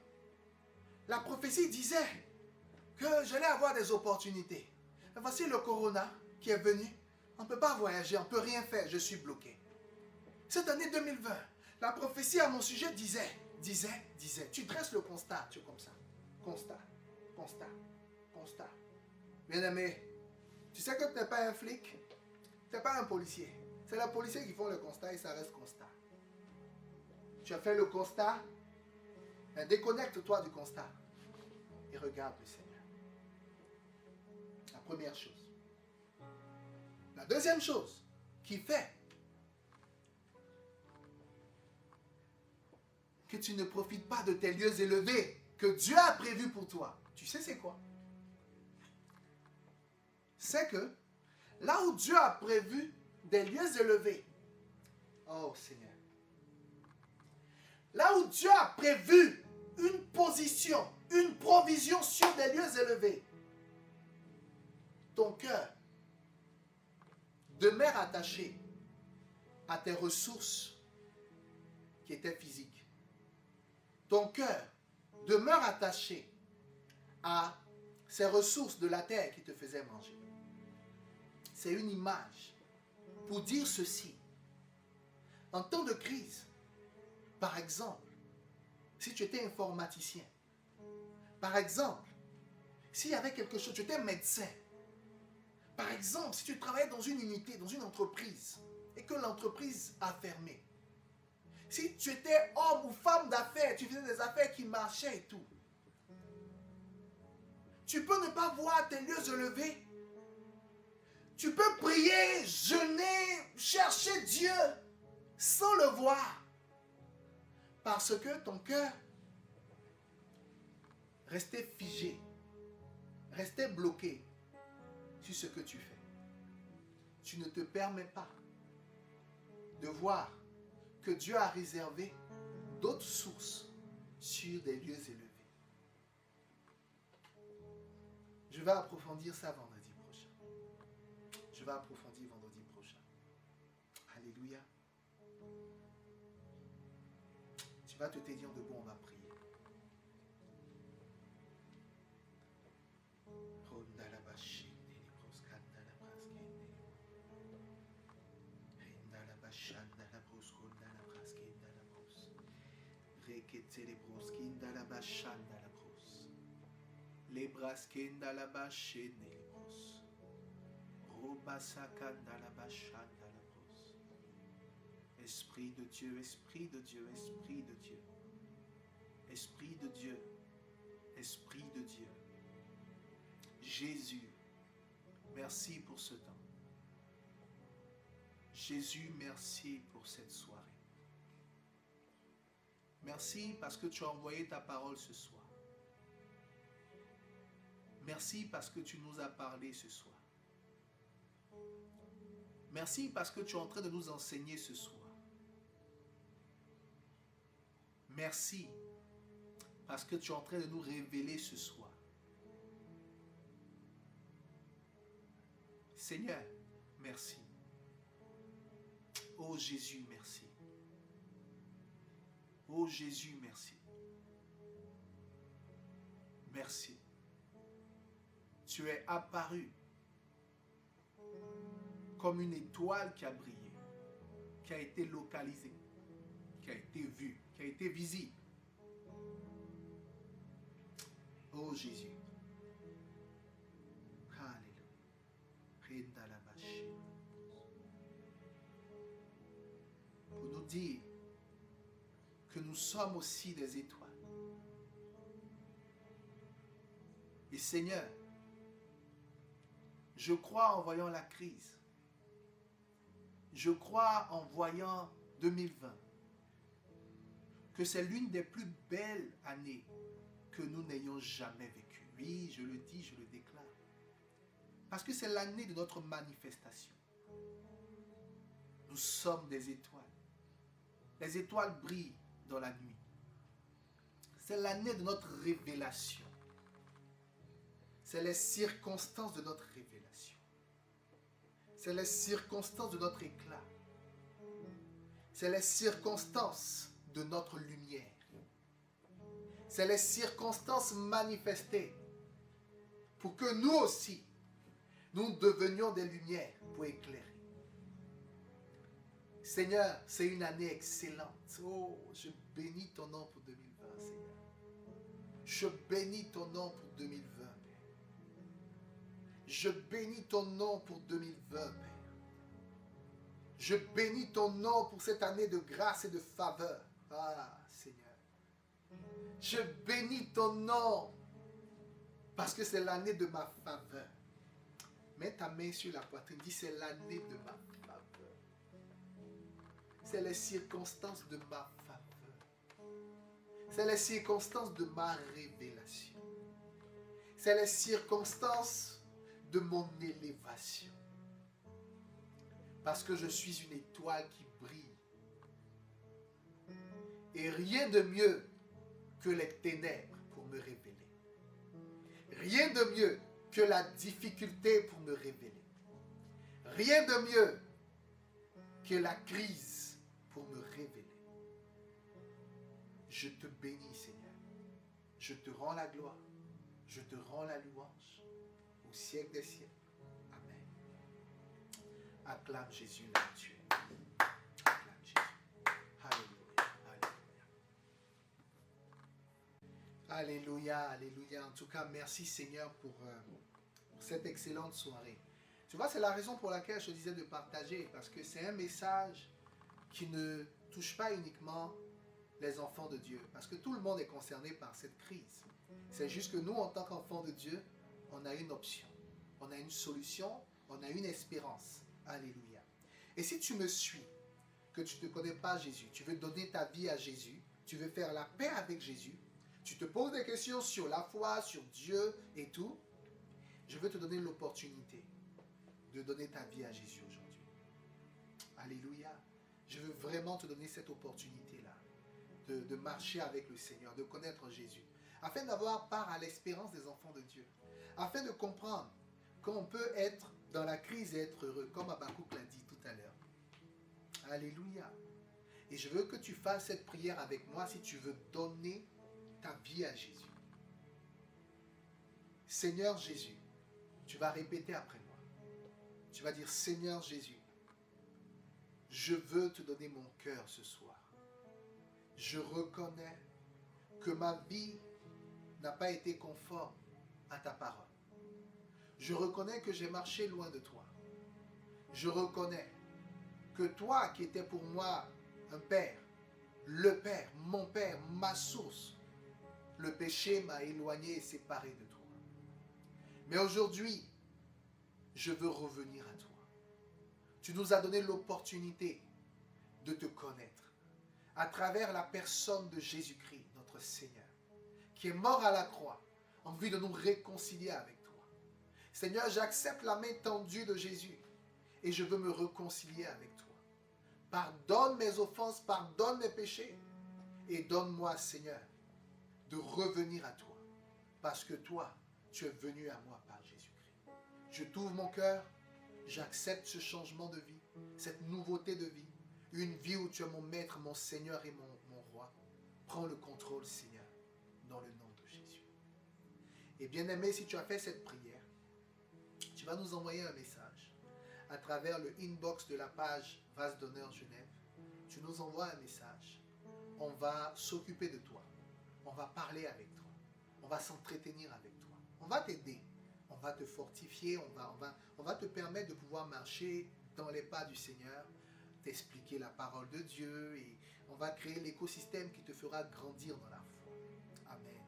A: la prophétie disait que j'allais avoir des opportunités. Et voici le corona qui est venu. On ne peut pas voyager, on ne peut rien faire, je suis bloqué. Cette année 2020, la prophétie à mon sujet disait. Tu dresses le constat, tu es comme ça. Constat. Bien-aimé, tu sais que tu n'es pas un flic, tu n'es pas un policier. C'est les policiers qui font le constat et ça reste constat. Tu as fait le constat, mais déconnecte-toi du constat et regarde le Seigneur. La première chose. La deuxième chose qui fait que tu ne profites pas de tes lieux élevés que Dieu a prévus pour toi, tu sais c'est quoi? C'est que là où Dieu a prévu des lieux élevés, oh Seigneur, là où Dieu a prévu une position, une provision sur des lieux élevés, ton cœur demeure attaché à tes ressources qui étaient physiques. Ton cœur demeure attaché à ces ressources de la terre qui te faisaient manger. C'est une image pour dire ceci. En temps de crise, par exemple, si tu étais informaticien, par exemple, s'il y avait quelque chose, tu étais médecin, par exemple, si tu travaillais dans une unité, dans une entreprise, et que l'entreprise a fermé, si tu étais homme ou femme d'affaires, tu faisais des affaires qui marchaient et tout, tu peux ne pas voir tes lieux élevés. Tu peux prier, jeûner, chercher Dieu sans le voir. Parce que ton cœur restait figé, restait bloqué sur ce que tu fais. Tu ne te permets pas de voir que Dieu a réservé d'autres sources sur des lieux élevés. Je vais approfondir ça vendredi prochain. Je vais approfondir vendredi prochain. Alléluia. Tu vas te tenir debout, on va prier. bashanda la brosconda la braskinda la bros. Rekete le broskinda la bashanda la bros. Les braskinda la bashene les bros. Robasakanda la bashanda la bros. Esprit de Dieu, Esprit de Dieu, Esprit de Dieu. Esprit de Dieu, Esprit de Dieu. Jésus, merci pour ce temps. Jésus, merci pour cette soirée. Merci parce que tu as envoyé ta parole ce soir. Merci parce que tu nous as parlé ce soir. Merci parce que tu es en train de nous enseigner ce soir. Merci parce que tu es en train de nous révéler ce soir. Seigneur, merci. Oh Jésus, merci. Oh Jésus, merci. Merci. Tu es apparu comme une étoile qui a brillé, qui a été localisée, qui a été vue, qui a été visible. Oh Jésus. Alléluia. Pour nous dire que nous sommes aussi des étoiles. Et Seigneur, je crois en voyant la crise. Je crois en voyant 2020 que c'est l'une des plus belles années que nous n'ayons jamais vécues. Oui, je le dis, je le déclare. Parce que c'est l'année de notre manifestation. Nous sommes des étoiles. Les étoiles brillent dans la nuit. C'est l'année de notre révélation. C'est les circonstances de notre révélation. C'est les circonstances de notre éclat. C'est les circonstances de notre lumière. C'est les circonstances manifestées pour que nous aussi, nous devenions des lumières pour éclairer. Seigneur, c'est une année excellente. Oh, je bénis ton nom pour 2020, Seigneur. Je bénis ton nom pour 2020, Père. Je bénis ton nom pour 2020, Père. Je bénis ton nom pour cette année de grâce et de faveur. Ah, Seigneur. Je bénis ton nom parce que c'est l'année de ma faveur. Mets ta main sur la poitrine. Dis, c'est l'année de ma faveur. C'est les circonstances de ma faveur. C'est les circonstances de ma révélation. C'est les circonstances de mon élévation. Parce que je suis une étoile qui brille. Et rien de mieux que les ténèbres pour me révéler. Rien de mieux que la difficulté pour me révéler. Rien de mieux que la crise pour me révéler. Je te bénis, Seigneur. Je te rends la gloire. Je te rends la louange au siècle des siècles. Amen. Acclame Jésus là où tu es. Acclame Jésus. Alléluia. Alléluia. Alléluia. Alléluia. En tout cas, merci Seigneur pour cette excellente soirée. Tu vois, c'est la raison pour laquelle je te disais de partager. Parce que c'est un message qui ne touche pas uniquement les enfants de Dieu. Parce que tout le monde est concerné par cette crise. C'est juste que nous, en tant qu'enfants de Dieu, on a une option. On a une solution. On a une espérance. Alléluia. Et si tu me suis, que tu ne connais pas Jésus, tu veux donner ta vie à Jésus, tu veux faire la paix avec Jésus, tu te poses des questions sur la foi, sur Dieu et tout, je veux te donner l'opportunité de donner ta vie à Jésus aujourd'hui. Alléluia. Je veux vraiment te donner cette opportunité-là de marcher avec le Seigneur, de connaître Jésus, afin d'avoir part à l'espérance des enfants de Dieu, afin de comprendre qu'on peut être dans la crise et être heureux, comme Habakkuk l'a dit tout à l'heure. Alléluia. Et je veux que tu fasses cette prière avec moi si tu veux donner ta vie à Jésus. Seigneur Jésus, tu vas répéter après moi. Tu vas dire, Seigneur Jésus,
E: je veux te donner mon cœur ce soir. Je reconnais que ma vie n'a pas été conforme à ta parole. Je reconnais que j'ai marché loin de toi. Je reconnais que toi qui étais pour moi un père, le père, mon père, ma source, le péché m'a éloigné et séparé de toi. Mais aujourd'hui, je veux revenir à toi. Tu nous as donné l'opportunité de te connaître à travers la personne de Jésus-Christ, notre Seigneur, qui est mort à la croix en vue de nous réconcilier avec toi. Seigneur, j'accepte la main tendue de Jésus et je veux me réconcilier avec toi. Pardonne mes offenses, pardonne mes péchés et donne-moi, Seigneur, de revenir à toi parce que toi, tu es venu à moi par Jésus-Christ. Je t'ouvre mon cœur, j'accepte ce changement de vie, cette nouveauté de vie, une vie où tu es mon maître, mon Seigneur et mon roi. Prends le contrôle, Seigneur, dans le nom de Jésus. Et bien aimé, si tu as fait cette prière, tu vas nous envoyer un message à travers le inbox de la page Vase d'honneur Genève. Tu nous envoies un message. On va s'occuper de toi. On va parler avec toi. On va s'entretenir avec toi. On va t'aider. On va te fortifier. On va te permettre de pouvoir marcher dans les pas du Seigneur, t'expliquer la parole de Dieu et on va créer l'écosystème qui te fera grandir dans la foi. Amen.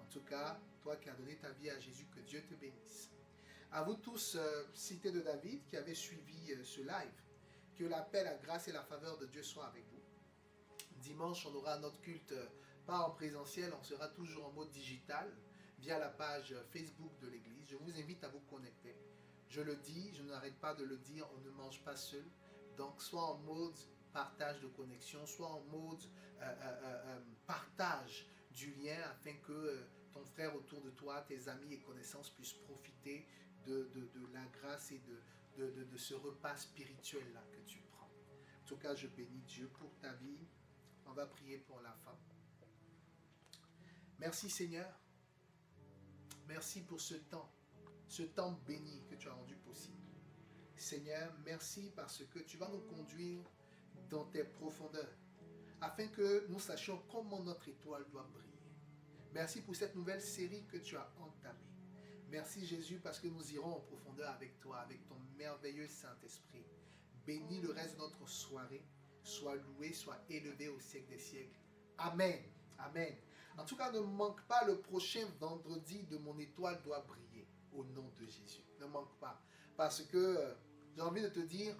E: En tout cas, toi qui as donné ta vie à Jésus, que Dieu te bénisse. À vous tous, cité de David, qui avez suivi ce live, que la paix, la grâce et la faveur de Dieu soient avec vous. Dimanche, on aura notre culte, pas en présentiel, on sera toujours en mode digital, via la page Facebook de l'église. Je vous invite à vous connecter. Je le dis, je n'arrête pas de le dire, on ne mange pas seul. Donc, soit en mode partage de connexion, soit en mode partage du lien afin que ton frère autour de toi, tes amis et connaissances puissent profiter de la grâce et de ce repas spirituel-là que tu prends. En tout cas, je bénis Dieu pour ta vie. On va prier pour la fin. Merci Seigneur. Merci pour ce temps béni que tu as rendu possible. Seigneur, merci parce que tu vas nous conduire dans tes profondeurs, afin que nous sachions comment notre étoile doit briller. Merci pour cette nouvelle série que tu as entamée. Merci Jésus parce que nous irons en profondeur avec toi, avec ton merveilleux Saint-Esprit. Bénis le reste de notre soirée. Sois loué, sois élevé au siècle des siècles. Amen. Amen. En tout cas, ne manque pas le prochain vendredi de Mon étoile doit briller. Au nom de Jésus. Ne manque pas. Parce que j'ai envie de te dire,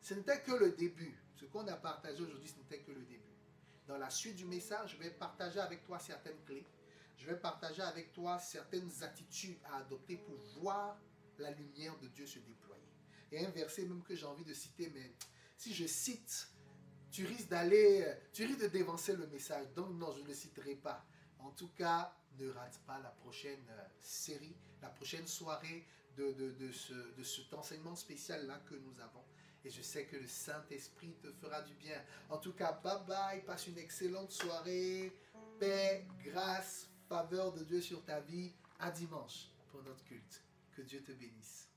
E: ce n'était que le début. Ce qu'on a partagé aujourd'hui, ce n'était que le début. Dans la suite du message, je vais partager avec toi certaines clés. Je vais partager avec toi certaines attitudes à adopter pour voir la lumière de Dieu se déployer. Il y a un verset même que j'ai envie de citer, mais si je cite, tu risques de dévancer le message. Donc non, je ne le citerai pas. En tout cas, ne rate pas la prochaine série, la prochaine soirée de cet enseignement spécial-là que nous avons. Et je sais que le Saint-Esprit te fera du bien. En tout cas, bye bye, passe une excellente soirée. Paix, grâce, faveur de Dieu sur ta vie. À dimanche pour notre culte. Que Dieu te bénisse.